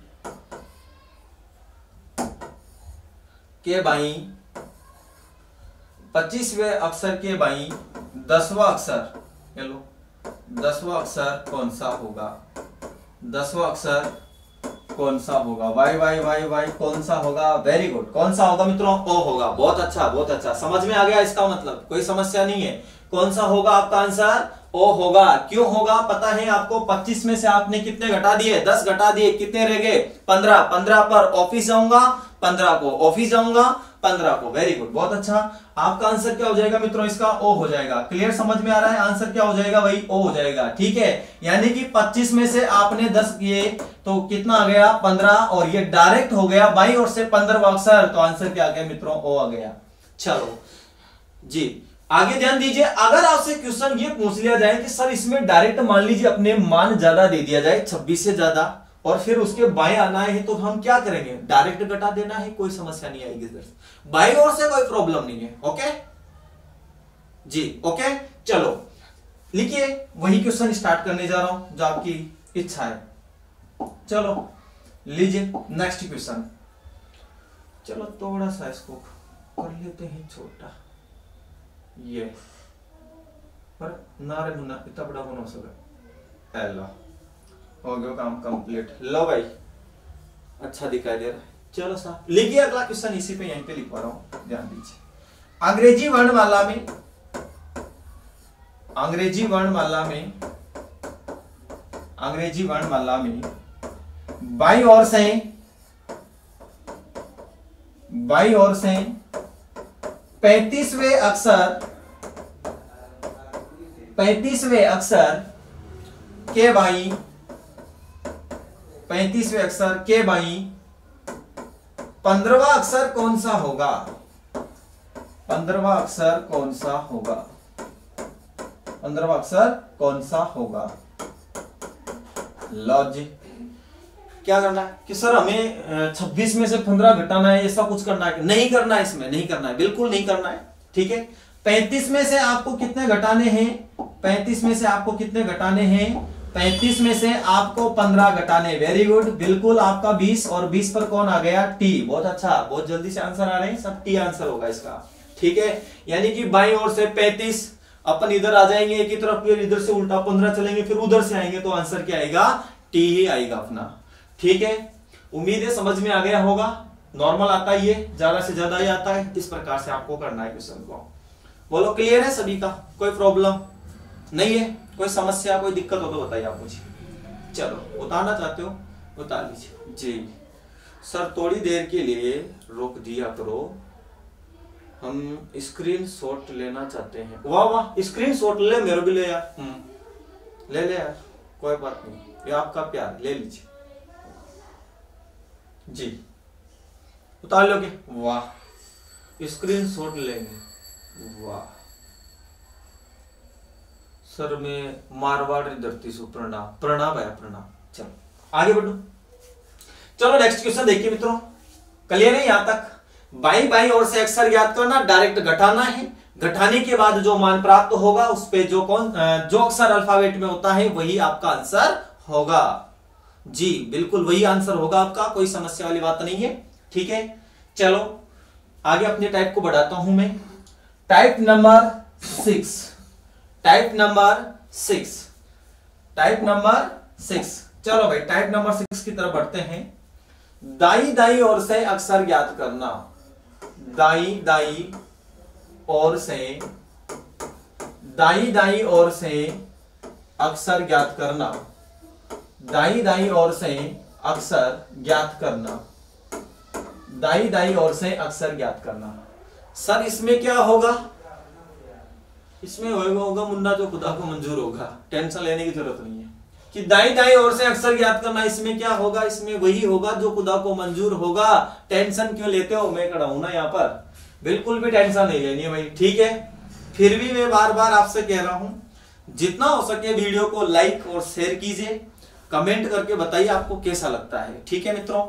25वें अक्षर के बाईं 10वां अक्षर, हेलो 10वां अक्षर कौन सा होगा, 10वां अक्षर कौन सा होगा, वाई वाई वाई वाई कौन सा होगा, वेरी गुड। कौन सा होगा मित्रों, ओ होगा। बहुत अच्छा बहुत अच्छा, समझ में आ गया, इसका मतलब कोई समस्या नहीं है। कौन सा होगा आपका आंसर, ओ होगा। क्यों होगा पता है आपको, 25 में से आपने कितने घटा दिए, 10 घटा दिए, कितने रह गए, 15। 15 पर ऑफिस जाऊंगा, 15 को ऑफिस जाऊंगा, 15 को, वेरी गुड, बहुत अच्छा। आपका आंसर क्या हो जाएगा मित्रों, इसका ओ हो जाएगा। क्लियर, समझ में आ रहा है, आंसर क्या हो जाएगा भाई, ओ हो जाएगा, ठीक है। यानी कि 25 में से आपने 10 किए तो कितना आ गया, 15, और ये डायरेक्ट हो गया बाईं ओर से 15वां अक्षर, तो आंसर क्या आ गया मित्रों, ओ आ गया। चलो जी आगे ध्यान दीजिए, अगर आपसे क्वेश्चन ये पूछ लिया जाए कि सर इसमें डायरेक्ट मान लीजिए अपने मान ज्यादा दे दिया जाए, 26 से ज्यादा, और फिर उसके बाएं आना है, तो हम क्या करेंगे, डायरेक्ट घटा देना है, कोई समस्या नहीं आएगी इधर, बाईं ओर से कोई प्रॉब्लम नहीं है। ओके जी, ओके। चलो लिखिए, वही क्वेश्चन स्टार्ट करने जा रहा हूं जो आपकी इच्छा है। चलो लीजिए नेक्स्ट क्वेश्चन। चलो थोड़ा सा इसको कर लेते हैं छोटा, ये पर नारे मुन्ना इतना बड़ा बना सके। हेलो, हो गया काम कंप्लीट। लो भाई, अच्छा दिखाई दे रहा है। चलो साहब लिखिए अगला क्वेश्चन, इसी पे यहीं पे लिखवा रहा हूं, ध्यान दीजिए। अंग्रेजी वर्णमाला में, अंग्रेजी वर्णमाला में, अंग्रेजी वर्णमाला में बाईं ओर से, बाईं ओर से 35वें अक्षर, 35वें अक्षर के बाईं, 35वें अक्षर के बाईं 15वां अक्षर कौन सा होगा, 15वां अक्षर कौन सा होगा, 15वां अक्षर कौन सा होगा। लो जी, क्या करना है कि सर हमें 26 में से 15 घटाना है, ऐसा कुछ करना है, नहीं करना है, इसमें नहीं करना है, बिल्कुल नहीं करना है, ठीक है। 35 में से आपको कितने घटाने हैं, 35 में से आपको कितने घटाने हैं, 35 में से आपको 15 घटाने, वेरी गुड, बिल्कुल आपका 20, और 20 पर कौन आ गया, टी। बहुत अच्छा, बहुत जल्दी से आंसर आ रहे हैं सब, टी आंसर होगा इसका, ठीक है। यानी कि बाईं ओर से 35, अपन इधर आ जाएंगे एक ही तरफ, फिर इधर से उल्टा 15 चलेंगे, फिर उधर से आएंगे, तो आंसर क्या आएगा, टी ही आएगा अपना, ठीक है। उम्मीद है समझ में आ गया होगा। नॉर्मल आता है ये, ज्यादा से ज्यादा ही आता है, इस प्रकार से आपको करना है क्वेश्चन को। बोलो क्लियर है सभी का, कोई प्रॉब्लम नहीं है, कोई समस्या, कोई दिक्कत हो तो बताइए आप मुझे। चलो उतारना चाहते हो उतार लीजिए जी। सर थोड़ी देर के लिए रोक दिया करो, हम स्क्रीन शॉट लेना चाहते हैं। वाह वाह, स्क्रीन शॉट ले, मेरे भी ले यार, ले ले यार, कोई बात नहीं, ये आपका प्यार, ले लीजिए जी। उतार लोगे, वाह, स्क्रीन शॉट लेंगे, वाह सर में मारवाड़ धरती सु प्रणाम प्रणाम है प्रणाम। चलो आगे बढ़ो। चलो नेक्स्ट क्वेश्चन देखिए मित्रों, क्लियर है यहां तक? बाई बाई ओर से अक्सर ज्ञात करना, डायरेक्ट घटाना है, घटाने के बाद जो मान प्राप्त होगा उस पे जो अक्षर अल्फाबेट में होता है वही आपका आंसर होगा। जी बिल्कुल वही आंसर होगा आपका, कोई समस्या वाली बात नहीं है। ठीक है चलो आगे अपने टाइप को बढ़ाता हूं मैं। Type number 6, type number 6, type number 6। चलो भाई टाइप नंबर 6 की तरफ बढ़ते हैं। दाई दाई ओर से अक्षर ज्ञात करना, दाई दाई ओर से, दाई दाई ओर से अक्षर ज्ञात करना, दाई दाई ओर से अक्षर ज्ञात करना, दाई दाई ओर से अक्षर ज्ञात करना। सर इसमें क्या होगा? इसमें होगा मुन्ना जो खुदा को मंजूर होगा, टेंशन लेने की जरूरत नहीं है कि दाई दाई ओर से अक्षर ज्ञात करना। इसमें क्या होगा? इसमें वही होगा जो खुदा को मंजूर होगा। टेंशन क्यों लेते हो? मैं खड़ा हूं ना यहाँ पर, बिल्कुल भी टेंशन नहीं लेनी है भाई। ठीक है फिर भी मैं बार बार आपसे कह रहा हूं जितना हो सके वीडियो को लाइक और शेयर कीजिए, कमेंट करके बताइए आपको कैसा लगता है। ठीक है मित्रों,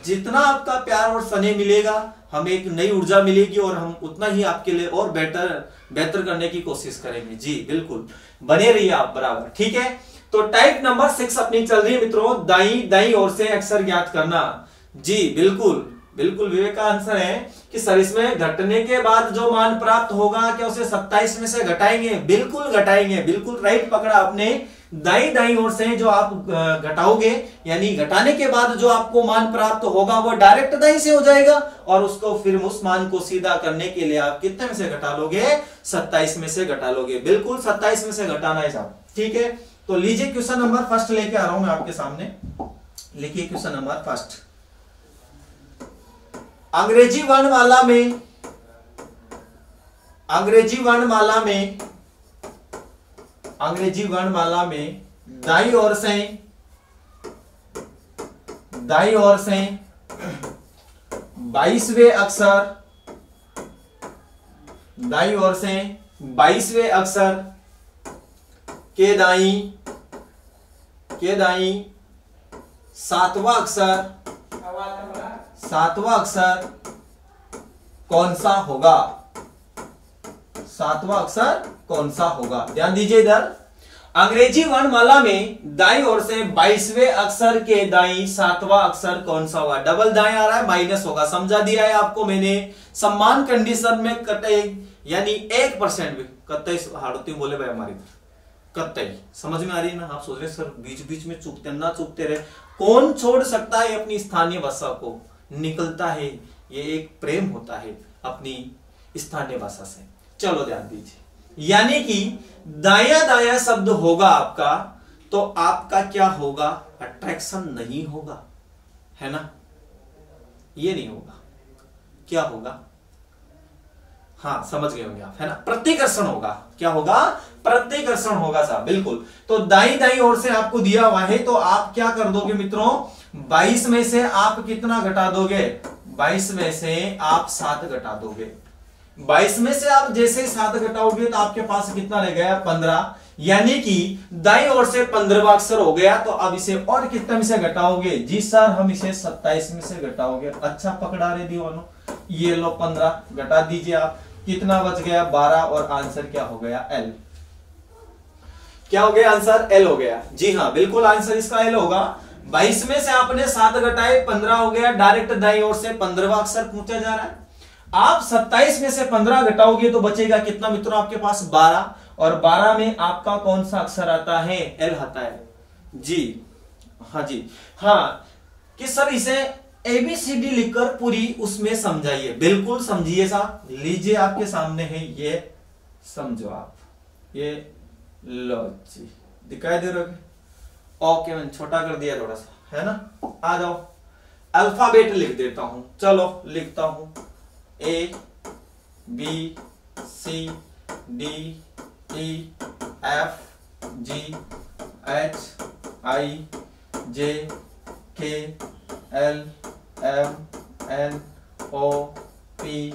जितना आपका प्यार और स्नेह मिलेगा हमें एक नई ऊर्जा मिलेगी और हम उतना ही आपके लिए और बेहतर करने की कोशिश करेंगे। जी बिल्कुल बने रहिए आप बराबर। ठीक है तो टाइप नंबर 6 अपनी चल रही है मित्रों, दाई दाई ओर से अक्षर ज्ञात करना। जी बिल्कुल बिल्कुल विवेक का आंसर है कि सर इसमें घटने के बाद जो मान प्राप्त होगा क्या उसे 27 में से घटाएंगे? बिल्कुल घटाएंगे, बिल्कुल राइट पकड़ा आपने। दाई दाई ओर से जो आप घटाओगे यानी घटाने के बाद जो आपको मान प्राप्त होगा वो डायरेक्ट दाई से हो जाएगा और उसको फिर उस मान को सीधा करने के लिए आप कितने में से घटा लोगे? 27 में से घटा लोगे। बिल्कुल 27 में से घटाना है साहब। ठीक है तो लीजिए क्वेश्चन नंबर फर्स्ट लेके आ रहा हूं मैं आपके सामने। लिखिए क्वेश्चन नंबर फर्स्ट। अंग्रेजी वर्णमाला में, अंग्रेजी वर्णमाला में, अंग्रेजी वर्णमाला में दाई ओर से, दाई ओर से 22वें अक्षर, दाई ओर से 22वें अक्षर के दाई, के दाई 7वां अक्षर, 7वां अक्षर कौन सा होगा? 7वां अक्षर कौन सा होगा? ध्यान दीजिए इधर, अंग्रेजी वर्णमाला में दाई ओर से 22वें अक्षर के दाई 7वां अक्षर कौन सा होगा? डबल दाएं आ रहा है माइनस होगा, समझा दिया है आपको मैंने। सम्मान कंडीशन में कतई यानी 1% भी कतई हाड़ती बोले भाई हमारी कतई समझ में आ रही है ना? आप सोच रहे सर बीच बीच में चूकते ना चूकते रहे, कौन छोड़ सकता है अपनी स्थानीय भाषा को? निकलता है, ये एक प्रेम होता है अपनी स्थानीय भाषा से। चलो ध्यान दीजिए, यानी कि दाया दाया शब्द होगा आपका तो आपका क्या होगा? अट्रैक्शन नहीं होगा, है ना? ये नहीं होगा, क्या होगा? हाँ समझ गए होंगे आप, है ना? प्रतिकर्षण होगा। क्या होगा? प्रतिकर्षण होगा साहब, बिल्कुल। तो दाई दाई ओर से आपको दिया हुआ है तो आप क्या कर दोगे मित्रों? 22 में से आप कितना घटा दोगे? 22 में से आप 7 घटा दोगे। 22 में से आप जैसे 7 घटाओगे तो आपके पास कितना रह गया? 15। यानी कि दाई ओर से 15वां अक्षर हो गया। तो अब इसे और कितने में से घटाओगे? जी सर हम इसे 27 में से घटाओगे। अच्छा पकड़ा रहे दीवानों, ये लो 15 घटा दीजिए आप, कितना बच गया? 12 और आंसर क्या हो गया? एल। क्या हो गया? आंसर एल हो गया। जी हाँ बिल्कुल आंसर इसका एल होगा। 22 में से आपने 7 घटाए 15 हो गया। डायरेक्ट दाई ओर से 15वां अक्षर पूछा जा रहा है। आप 27 में से 15 घटाओगे तो बचेगा कितना मित्रों आपके पास? 12। और 12 में आपका कौन सा अक्षर आता है? एल आता है। जी हाँ जी हाँ कि सर इसे एबीसीडी लिखकर पूरी उसमें समझाइए। बिल्कुल समझिए साहब, लीजिए आपके सामने है ये, समझो आप, ये लो जी दिखाई दे रहा है? ओके मैंने छोटा कर दिया थोड़ा सा, है ना? आ जाओ, अल्फाबेट लिख देता हूं। चलो लिखता हूं A B C D E F G H I J K L M N O P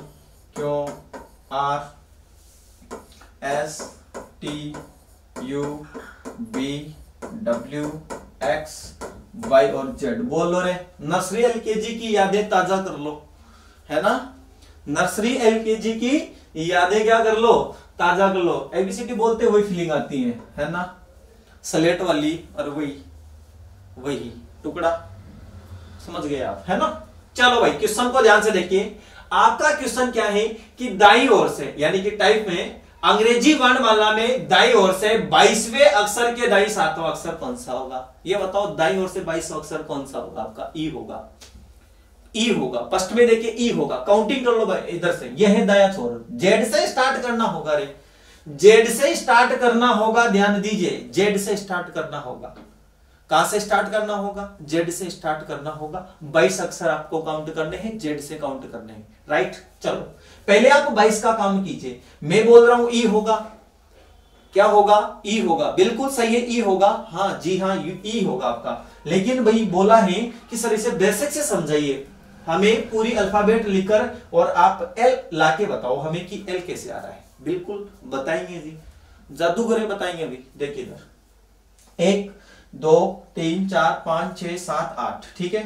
Q R S T U V W X Y और Z। बोल लो रे, नर्सरी एलकेजी की यादें ताजा कर लो, है ना। नर्सरी एलकेजी की यादें क्या कर लो, ताजा कर लो। एबीसीडी बोलते वही फीलिंग आती है ना, स्लेट वाली और वही टुकड़ा, समझ गए आप, है ना। चलो भाई क्वेश्चन को ध्यान से देखिए। आपका क्वेश्चन क्या है कि दाईं ओर से, यानी कि टाइप में अंग्रेजी वर्णमाला में दाईं ओर से 22वें अक्षर के दाईं 7वां अक्षर कौन सा होगा, ये बताओ। दाईं ओर से 22वां अक्षर कौन सा होगा आपका? ई होगा, ई होगा। फर्स्ट में देखिए ई होगा, काउंटिंग कर लो भाई इधर से, यह है दाया छोर। जेड से स्टार्ट करना होगा रे, जेड से स्टार्ट करना होगा, ध्यान दीजिए, जेड से स्टार्ट करना होगा। कहां से स्टार्ट करना होगा? जेड से स्टार्ट करना होगा। 22 अक्षर आपको काउंट करने हैं, जेड से काउंट करने हैं, राइट। चलो पहले आप 22 का काम कीजिए। मैं बोल रहा हूं ई होगा, क्या होगा? ई होगा, बिल्कुल सही है, ई होगा। हाँ जी हाँ, ई होगा आपका। लेकिन भाई बोला है कि सर इसे बेसिक से समझाइए, हमें पूरी अल्फाबेट लिखकर और आप एल लाके बताओ हमें कि एल कैसे आ रहा है। बिल्कुल बताएंगे जी, जादूगर बताएंगे। अभी देखिए इधर 1 2 3 4 5 6 7 8, ठीक है।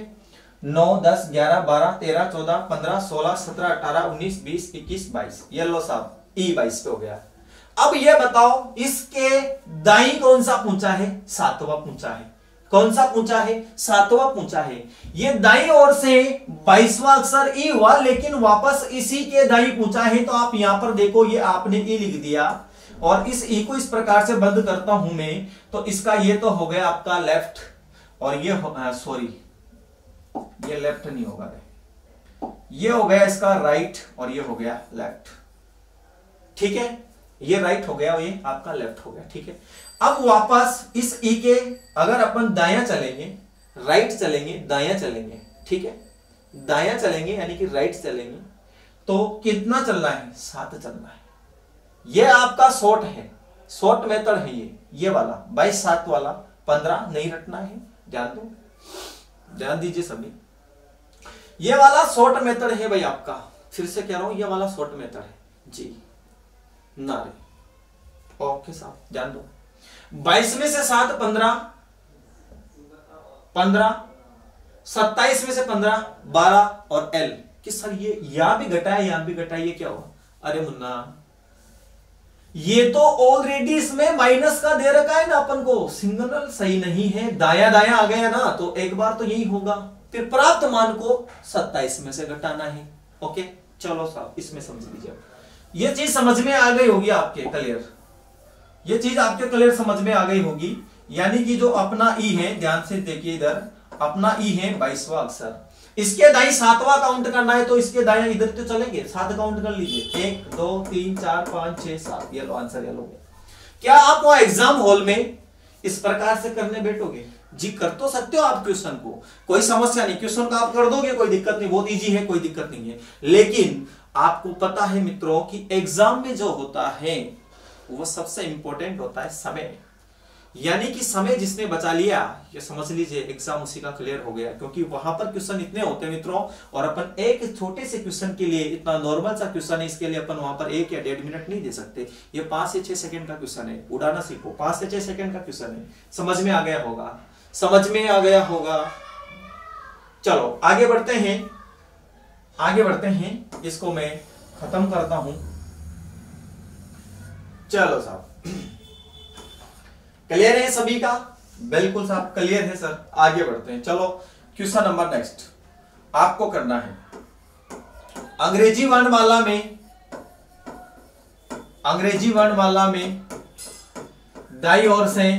9 10 11 12 13 14 15 16 17 18 19 20 21 22। ये लो साहब, ई 22 पे हो गया। अब ये बताओ इसके दाईं कौन सा पूंछा है? 7वां पूंछा है। कौन सा पूंछा है? 7वां पूंछा है। ये दाईं ओर से 22वां अक्षर ई हुआ, लेकिन वापस इसी के दाईं पूंछा है। तो आप यहां पर देखो, ये आपने ई लिख दिया और इस ई को इस प्रकार से बंद करता हूं मैं, तो इसका ये तो हो गया आपका लेफ्ट, और ये सॉरी ये लेफ्ट नहीं होगा, ये हो गया इसका राइट, और ये हो गया लेफ्ट, ठीक है। ये राइट हो गया और ये आपका लेफ्ट हो गया, ठीक है। अब वापस इस ई के अगर अपन दायां चलेंगे, राइट चलेंगे, दायां चलेंगे, ठीक है, दायां चलेंगे यानी कि राइट चलेंगे, तो कितना चलना है? 7 चलना है। ये आपका शॉर्ट है, शॉर्ट मेथड है ये वाला 22 7 वाला 15 नहीं रटना है, ध्यान दो, ध्यान दीजिए सभी। ये वाला शॉर्ट मेथड है भाई आपका, फिर से कह रहा हूं, ये वाला शॉर्ट मेथड है जी, ना रे। ओके साहब, ध्यान दो। 22 में से 7 15, 27 में से 15 12, और एल कि सर ये यहां भी घटा है, यहां भी घटा है, ये क्या हुआ? अरे मुन्ना, ये तो ऑलरेडी इसमें माइनस का दे रखा है ना अपन को, सिग्नल सही नहीं है, दाया दाया आ गया ना, तो एक बार तो यही होगा। फिर प्राप्त मान को 27 में से घटाना है। ओके चलो साहब, इसमें समझ लीजिए, ये चीज समझ में आ गई होगी आपके क्लियर, ये चीज आपके क्लियर समझ में आ गई होगी। यानी कि जो अपना ई है, ध्यान से देखिए इधर, अपना ई है 22वां अक्षर, इसके दाई 7वां काउंट करना है, तो इसके दाया इधर तो चलेंगे, 7 काउंट कर लीजिए, 1 2 3 4 5 6 7। ये लो आंसर, ये लो। क्या आप वहां एग्जाम हॉल में इस प्रकार से करने बैठोगे? जी कर तो सकते हो आप क्वेश्चन को, कोई समस्या नहीं, क्वेश्चन का आप कर दोगे, कोई दिक्कत नहीं, बहुत इजी है, कोई दिक्कत नहीं है। लेकिन आपको पता है मित्रों कि एग्जाम में जो होता है वो सबसे इंपॉर्टेंट होता है समय, यानी कि समय जिसने बचा लिया, ये समझ लीजिए एग्जाम उसी का क्लियर हो गया, क्योंकि वहां पर क्वेश्चन इतने होते हैं मित्रों, और अपन एक छोटे से क्वेश्चन के लिए, इतना नॉर्मल सा क्वेश्चन है, इसके लिए अपन वहां पर 1 या 1.5 मिनट नहीं दे सकते। ये 5 से 6 सेकंड का क्वेश्चन है, उड़ाना सीखो, 5 से 6 सेकंड का क्वेश्चन है। समझ में आ गया होगा, समझ में आ गया होगा। चलो आगे बढ़ते हैं, आगे बढ़ते हैं, इसको मैं खत्म करता हूं। चलो साहब, क्लियर है सभी का? बिल्कुल साहब क्लियर है सर, आगे बढ़ते हैं। चलो क्वेश्चन नंबर नेक्स्ट आपको करना है, अंग्रेजी वर्णमाला में, अंग्रेजी वर्णमाला में दाई ओर से,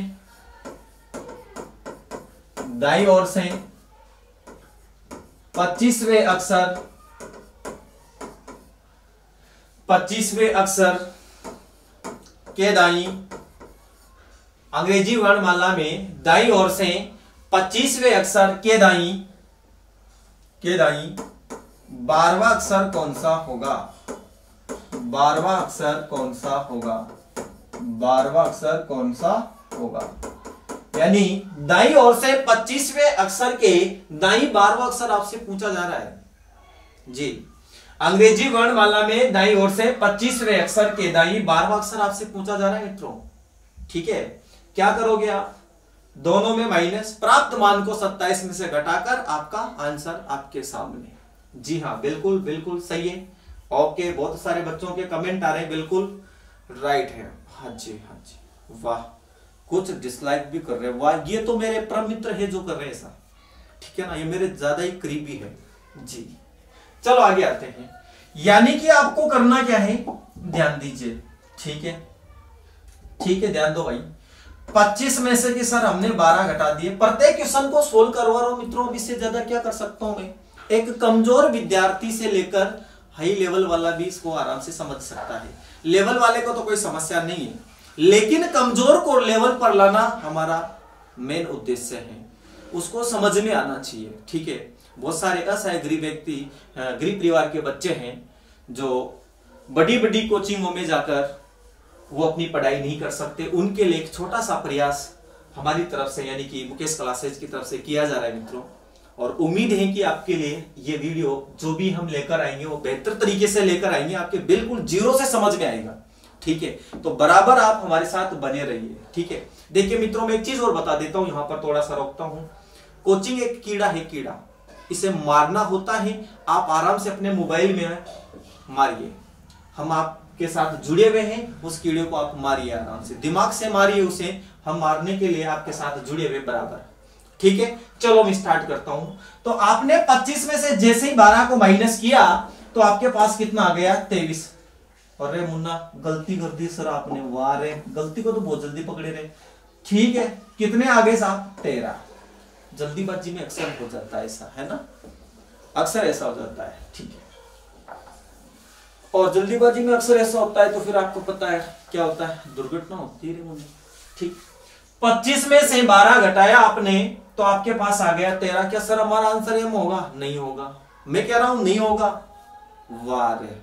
दाई ओर से 25वें अक्षर, 25वें अक्षर के दाई, अंग्रेजी वर्णमाला में दाई ओर से 25वें अक्षर के दाई, के दाई 12वां अक्षर कौन सा होगा? 12वां अक्षर कौन सा होगा? 12वां अक्षर कौन सा होगा? यानी दाई ओर से 25वें अक्षर के दाई 12वां अक्षर आपसे पूछा जा रहा है जी। अंग्रेजी वर्णमाला में दाई ओर से 25वें अक्षर के दाई 12वां अक्षर आपसे पूछा जा रहा है मित्रों। ठीक है, क्या करोगे आप, दोनों में माइनस, प्राप्त मान को 27 में से घटाकर आपका आंसर आपके सामने। जी हाँ, बिल्कुल बिल्कुल सही है। ओके, बहुत सारे बच्चों के कमेंट आ रहे हैं, बिल्कुल राइट है। हाँ जी, हाँ जी, वाह, कुछ डिसलाइक भी कर रहे हैं, वाह, ये तो मेरे परम मित्र है जो कर रहे हैं ऐसा, ठीक है ना, ये मेरे ज्यादा ही करीबी है जी। चलो आगे आते हैं, यानी कि आपको करना क्या है, ध्यान दीजिए, ठीक है, ठीक है, ध्यान दो भाई। 25 में से कि सर हमने 12 घटा दिए, प्रत्येक क्वेश्चन को सोल्व करवा रहा हूं मित्रों, अब इससे ज्यादा क्या कर सकता हूं मैं। एक कमजोर विद्यार्थी से लेकर हाई लेवल वाला भी इसको आराम से समझ सकता है। लेवल वाले को तो कोई समस्या नहीं है, लेकिन कमजोर को लेवल पर लाना हमारा मेन उद्देश्य है, उसको समझ में आना चाहिए, ठीक है। बहुत सारे असहाय गरीब व्यक्ति, गरीब परिवार के बच्चे हैं जो बड़ी बड़ी कोचिंगों में जाकर वो अपनी पढ़ाई नहीं कर सकते, उनके लिए एक छोटा सा प्रयास हमारी तरफ से यानी कि मुकेश क्लासेज की तरफ से किया जा रहा है मित्रों, और उम्मीद है कि आपके लिए ये वीडियो जो भी हम लेकर आएंगे वो बेहतर तरीके से लेकर आएंगे, आपके बिल्कुल जीरो से समझ में आएगा, ठीक है। तो बराबर आप हमारे साथ बने रहिए, ठीक है। देखिए मित्रों, मैं एक चीज और बता देता हूं, यहां पर थोड़ा सा रोकता हूं। कोचिंग एक कीड़ा है, कीड़ा, इसे मारना होता है, आप आराम से अपने मोबाइल में मारिए, हम आपके साथ जुड़े हुए हैं, उस कीड़े को आप मारिए, आराम से दिमाग से मारिए उसे, हम मारने के लिए आपके साथ जुड़े हुए बराबर, ठीक है। चलो मैं स्टार्ट करता हूं। तो आपने 25 में से जैसे ही 12 को माइनस किया तो आपके पास कितना आ गया, 23। अरे मुन्ना गलती कर दी सर आपने, वाह रे, गलती को तो बहुत जल्दी पकड़े रहे, ठीक है। कितने आ गए साहब, 13। जल्दीबाजी में अक्सर हो जाता है ऐसा, है ना, अक्सर ऐसा हो जाता है, ठीक है। और जल्दीबाजी में अक्सर ऐसा होता है तो फिर आपको पता है क्या होता है, दुर्घटना होती है रे मुन्ना, ठीक। 25 में से 12 घटाया आपने तो आपके पास आ गया 13। क्या सर हमारा आंसर एम होगा, नहीं होगा, मैं कह रहा हूं नहीं होगा, वाह रे,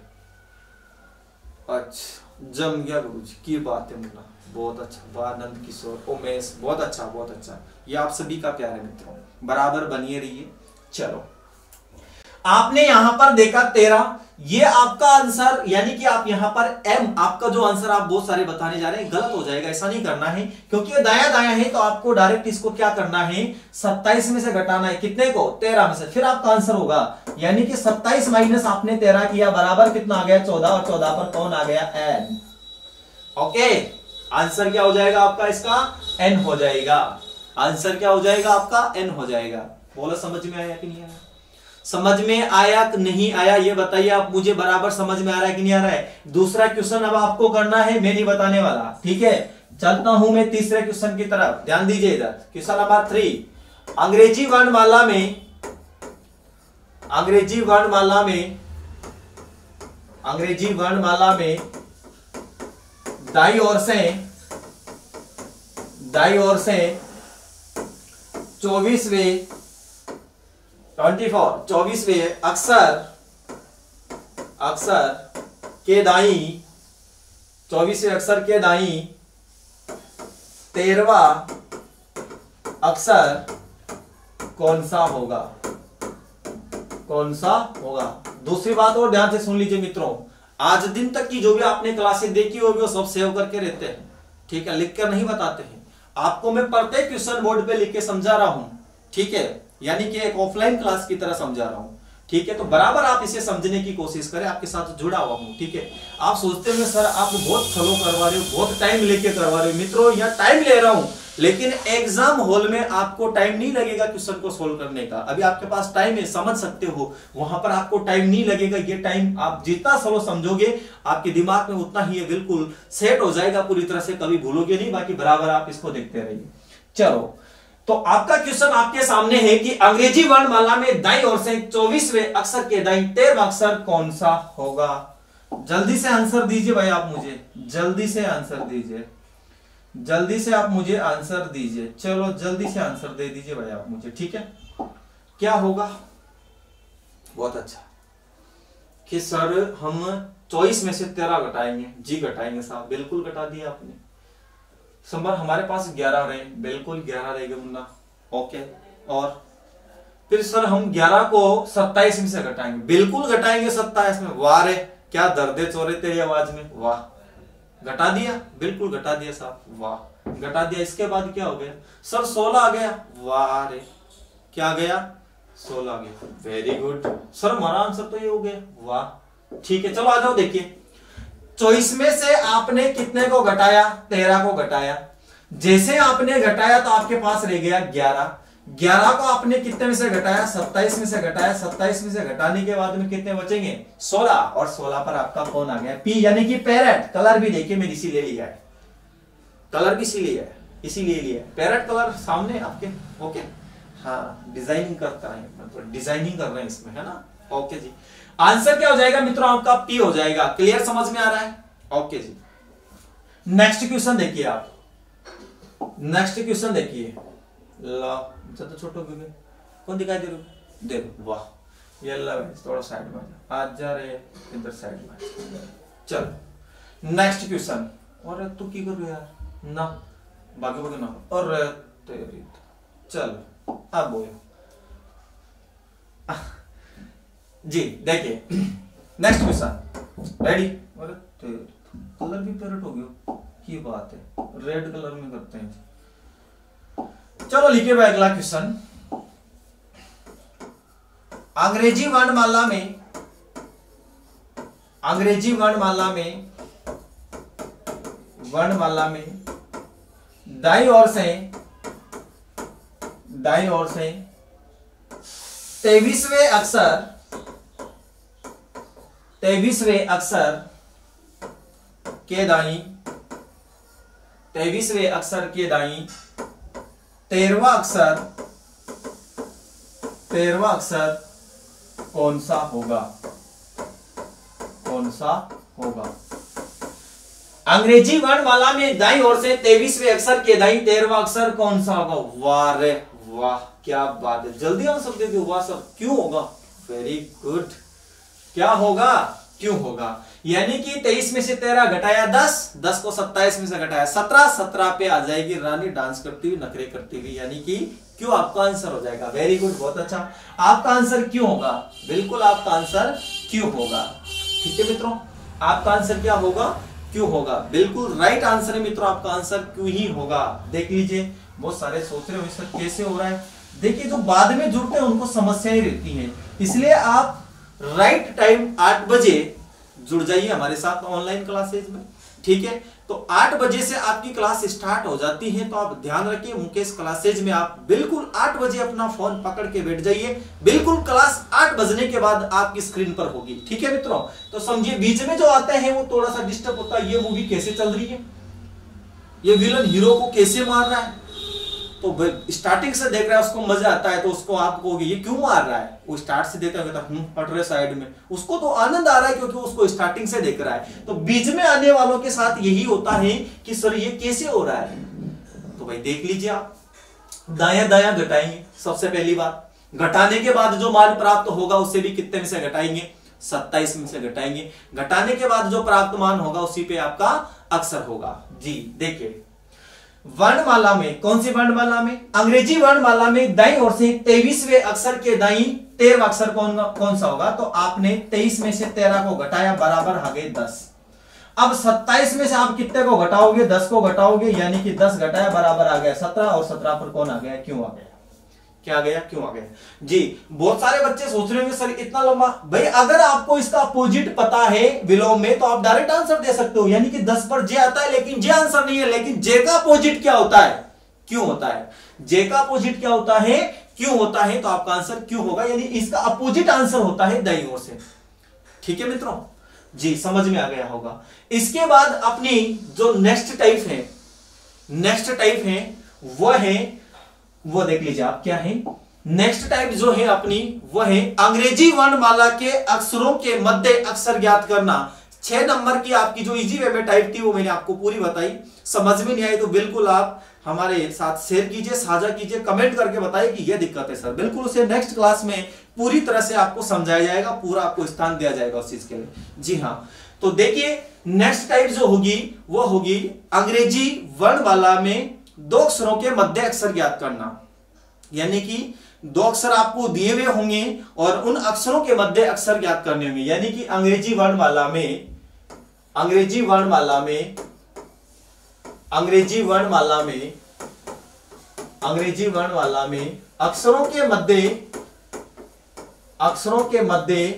अच्छा जम गया गुरुजी, की बात है मुन्ना, बहुत अच्छा, वाह नंद किशोर, उमेश, बहुत अच्छा, बहुत अच्छा, ये आप सभी का प्यार है मित्रों, बराबर बनिए रहिए। चलो आपने यहां पर देखा 13, ये आपका आंसर, यानी कि आप यहां पर एम, आपका जो आंसर आप बहुत सारे बताने जा रहे हैं गलत हो जाएगा, ऐसा नहीं करना है, क्योंकि ये दाया दाया है, तो आपको डायरेक्ट इसको क्या करना है, 27 में से घटाना है, कितने को, 13 में से, फिर आपका आंसर होगा, यानी कि 27 माइनस आपने 13 किया, बराबर कितना आ गया, 14, और 14 पर कौन आ गया, एन। ओके, आंसर क्या हो जाएगा आपका, इसका एन हो जाएगा, आंसर क्या हो जाएगा आपका, एन हो जाएगा। बोलो समझ में आया कि नहीं आया, समझ में आया कि नहीं आया, ये बताइए आप मुझे, बराबर समझ में आ रहा है कि नहीं आ रहा है। दूसरा क्वेश्चन अब आपको करना है, मैं नहीं बताने वाला, ठीक है। चलता हूं मैं तीसरे क्वेश्चन की तरफ, ध्यान दीजिए इधर, क्वेश्चन नंबर 3। अंग्रेजी वर्णमाला में, अंग्रेजी वर्णमाला में, अंग्रेजी वर्णमाला में दाईं ओर से 24वें अक्षर के दाईं 24वें अक्षर के दाईं 13वां अक्षर कौन सा होगा, कौन सा होगा। दूसरी बात और ध्यान से सुन लीजिए मित्रों, आज दिन तक की जो भी आपने क्लासेस देखी होगी वो सब सेव करके रहते हैं, ठीक है, लिख कर नहीं बताते हैं आपको, मैं प्रत्येक क्वेश्चन बोर्ड पे लिख के समझा रहा हूं, ठीक है, यानी कि एक ऑफलाइन क्लास की तरह समझा रहा हूं, ठीक है। तो बराबर आप इसे समझने की कोशिश करें, आपके साथ जुड़ा हुआ हूं, ठीक है। आप सोचते हैं सर आप बहुत फॉलो करवा रहे हो, बहुत टाइम लेके करवा रहे हो, मित्रों यह टाइम ले रहा हूं, लेकिन एग्जाम हॉल में आपको टाइम नहीं लगेगा क्वेश्चन को सोल्व करने का, अभी आपके पास टाइम है, समझ सकते हो, वहां पर आपको टाइम नहीं लगेगा, ये टाइम आप जितना सोलो समझोगे आपके दिमाग में उतना ही बिल्कुल सेट हो जाएगा पूरी तरह से, कभी भूलोगे नहीं, बाकी बराबर आप इसको देखते रहिए। चलो, तो आपका क्वेश्चन आपके सामने है कि अंग्रेजी वर्णमाला में दाईं ओर से 24वें अक्षर के दाईं 13वां अक्षर कौन सा होगा। जल्दी से आंसर दीजिए भाई आप मुझे, जल्दी से आंसर दीजिए, जल्दी से आप मुझे आंसर दीजिए, चलो जल्दी से आंसर दे दीजिए भाई आप मुझे, ठीक है। क्या होगा, बहुत अच्छा, कि सर हम 24 में से 13 घटाएंगे, जी घटाएंगे साहब, बिल्कुल घटा दिया आपने। संबर हमारे पास 11 रहे, बिल्कुल 11 रहेगा मुन्ना, ओके। और फिर सर हम 11 को 27 में से घटाएंगे, बिल्कुल घटाएंगे 27 में, वाह रे क्या दर्दे चोरे तेरी आवाज में, वाह, घटा दिया, बिल्कुल घटा दिया साहब, वाह, घटा दिया, इसके बाद क्या हो गया सर 16 आ गया। वाह रे, क्या आ गया 16 आ गया, वेरी गुड सर, हमारा आंसर तो ये हो गया। वाह ठीक है, चलो आ जाओ। देखिए 24 में से आपने कितने को घटाया, 13 को घटाया। जैसे आपने घटाया तो आपके पास रह गया 11। 11 को आपने कितने में से घटाया, 27 में से घटाया। 27 में से घटाने के बाद में कितने बचेंगे 16, और 16 पर आपका कौन आ गया पी, यानी कि पैरेट। कलर भी देखिए मैंने इसीलिए लिया है, कलर भी इसीलिए है, इसीलिए लिया है पैरेट कलर सामने आपके। ओके हाँ, डिजाइनिंग करता है, मतलब डिजाइनिंग कर रहे हैं इसमें, है ना। ओके जी, आंसर क्या हो जाएगा मित्रों आपका पी हो जाएगा। क्लियर, समझ में आ रहा है। ओके जी, नेक्स्ट क्वेश्चन देखिए आप, नेक्स्ट क्वेश्चन देखिए। ला ज्यादा छोटो क्यों, कौन दिखाई दे रहा, देखो वाह, ये ला थोड़ा साइड में आ जा रहे, इधर साइड में। चल नेक्स्ट क्वेश्चन। और तू की कर रहे यार ना, बाकी बाकी ना, और तेरी चल अब बोलो जी। देखिए नेक्स्ट क्वेश्चन, रेडी। अरे कलर भी पैरेट हो गया, की बात है, रेड कलर में करते हैं। चलो लिखिए भाई अगला क्वेश्चन। अंग्रेजी वर्णमाला में, अंग्रेजी वर्णमाला में, वर्णमाला में दाईं ओर से, दाईं ओर से 23वें अक्षर, 23वें अक्षर के दाईं, 23वें अक्षर के दाईं 13वां अक्षर, 13वां अक्षर कौन सा होगा, कौन सा होगा। अंग्रेजी वर्णमाला में दाईं ओर से 23वें अक्षर के दाईं 13वां अक्षर कौन सा होगा। वाह रे वाह, क्या बात है, जल्दी आंसर दे दो। वाह सर, क्यों होगा, वेरी गुड, क्या होगा, क्यों होगा। यानी कि 23 में से 13 घटाया 10, 10 को 27 में से घटाया 17, 17 पे आ जाएगी रानी डांस करती हुई, नखरे करती हुई, यानी कि क्यों आपका आंसर हो जाएगा। वेरी गुड, बहुत अच्छा। आपका आंसर क्यों होगा, बिल्कुल आपका आंसर क्यों होगा। ठीक है मित्रों, आपका आंसर क्या होगा, क्यों होगा, बिल्कुल राइट आंसर है मित्रों, आपका आंसर क्यों ही होगा। देख लीजिए, बहुत सारे सोच रहे हो सर कैसे हो रहा है। देखिए जो बाद में जुड़ते हैं उनको समस्याएं रहती हैं, इसलिए आप राइट टाइम 8 बजे जुड़ जाइए हमारे साथ ऑनलाइन क्लासेज में। ठीक है, तो 8 बजे से आपकी क्लास स्टार्ट हो जाती है, तो आप ध्यान रखिए मुकेश क्लासेज में आप बिल्कुल 8 बजे अपना फोन पकड़ के बैठ जाइए। बिल्कुल क्लास 8 बजने के बाद आपकी स्क्रीन पर होगी। ठीक है मित्रों, तो समझिए बीच में जो आते हैं वो थोड़ा सा डिस्टर्ब होता है। ये मूवी कैसे चल रही है, ये विलन हीरो को कैसे मार रहा है, तो स्टार्टिंग से देख रहा है उसको मजा आता है, तो उसको आप कहोगे ये क्यों मार रहा है, वो स्टार्ट से देखा पट रहे साइड में, उसको तो आनंद आ रहा है क्योंकि उसको स्टार्टिंग से देख रहा है। तो बीच में आने वालों के साथ यही होता है कि सर ये कैसे हो रहा है, तो भाई देख लीजिए आप दाया दाया घटाएंगे। सबसे पहली बात, घटाने के बाद जो मान प्राप्त होगा उसे भी कितने में से घटाएंगे, 27 में से घटाएंगे। घटाने के बाद जो प्राप्त मान होगा उसी पे आपका अक्षर होगा। जी देखिए वर्णमाला में, कौन सी वर्णमाला में, अंग्रेजी वर्णमाला में दाईं ओर से 23वें अक्षर के दाईं 13वां अक्षर कौन सा होगा। तो आपने 23 में से 13 को घटाया, बराबर आ गए 10। अब 27 में से आप कितने को घटाओगे, 10 को घटाओगे, यानी कि 10 घटाया बराबर आ गया 17, और 17 पर कौन आ गया, क्यों आ गया, क्या आ गया, क्यों आ गया। जी बहुत सारे बच्चे सोच रहे होंगे सर इतना लंबा, भाई अगर आपको इसका अपोजिट पता है विलोम में तो आप डायरेक्ट आंसर दे सकते हो, यानी कि 10 पर जे आता है लेकिन जे आंसर नहीं है। लेकिन जे का अपोजिट क्या होता है, क्यों होता है, जे का अपोजिट क्या होता है, क्यों होता है, तो आपका आंसर क्यों होगा, यानी इसका अपोजिट आंसर होता है दाईं ओर से। ठीक है मित्रों, जी समझ में आ गया होगा। इसके बाद अपनी जो नेक्स्ट टाइप है, नेक्स्ट टाइप है वो देख लीजिए आप क्या है। नेक्स्ट टाइप जो है अपनी वो है अंग्रेजी वर्णमाला के अक्षरों के मध्य अक्षर ज्ञात करना। 6 नंबर की आपकी जो इजी वे में टाइप थी वो मैंने आपको पूरी बताई। समझ में नहीं आई तो बिल्कुल आप हमारे साथ शेयर कीजिए, साझा कीजिए, कमेंट करके बताइए कि यह दिक्कत है सर। बिल्कुल उसे नेक्स्ट क्लास में पूरी तरह से आपको समझाया जाएगा, पूरा आपको स्थान दिया जाएगा उस चीज के लिए। जी हाँ, तो देखिए नेक्स्ट टाइप जो होगी वो होगी अंग्रेजी वर्णमाला में 2 अक्षरों के मध्य अक्षर ज्ञात करना। यानी कि 2 अक्षर आपको दिए हुए होंगे और उन अक्षरों के मध्य अक्षर ज्ञात करने होंगे। यानी कि अंग्रेजी वर्णमाला में अंग्रेजी वर्णमाला में अक्षरों के मध्य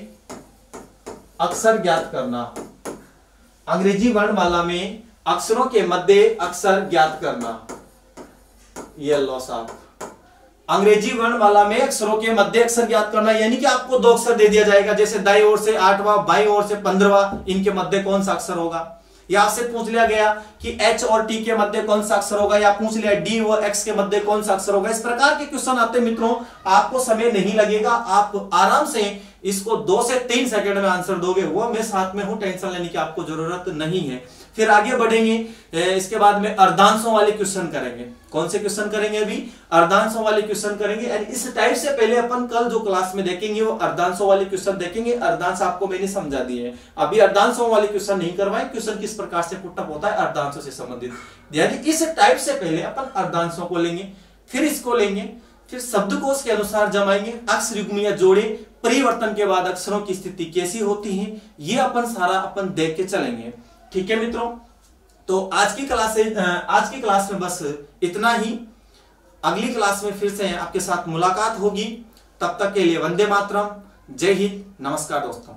अक्षर ज्ञात करना। अंग्रेजी वर्णमाला में अक्षरों के मध्य अक्षर ज्ञात करना। ये लो साहब, अंग्रेजी वर्णमाला में अक्षरों के मध्य अक्षर ज्ञात करना, यानी कि आपको 2 अक्षर दे दिया जाएगा, जैसे दाईं ओर से 8वां, बाईं ओर से 15वां, इनके मध्य कौन सा अक्षर होगा। या आपसे पूछ लिया गया कि H और T के मध्य कौन सा अक्षर होगा, या पूछ लिया D और X के मध्य कौन सा अक्षर होगा। इस प्रकार के क्वेश्चन आते हैं मित्रों, आपको समय नहीं लगेगा, आप आराम से इसको 2 से 3 सेकंड में आंसर दोगे। वो मैं साथ में हूं, टेंशन लेने की आपको जरूरत नहीं है। फिर आगे बढ़ेंगे, इसके बाद में अर्धांशों वाले क्वेश्चन करेंगे। कौन से क्वेश्चन करेंगे? अभी अर्धांशों वाले क्वेश्चन करेंगे। इस टाइप से पहले अपन कल जो क्लास में देखेंगे वो अर्धांशों वाले क्वेश्चन देखेंगे। अर्धांश आपको मैंने समझा दिए हैं, अभी अर्धांशों वाले क्वेश्चन नहीं करवाए। क्वेश्चन किस प्रकार से पुटअप होता है अर्धांशों से संबंधित, यानी इस टाइप से पहले अपन अर्धांशों को लेंगे, फिर इसको लेंगे, फिर शब्दकोश के अनुसार जमाएंगे, अक्षर युग्म या जोड़े, परिवर्तन के बाद अक्षरों की स्थिति कैसी होती है, ये अपन सारा अपन देख के चलेंगे। ठीक है मित्रों, तो आज की क्लास में बस इतना ही। अगली क्लास में फिर से आपके साथ मुलाकात होगी। तब तक के लिए वंदे मातरम, जय हिंद, नमस्कार दोस्तों।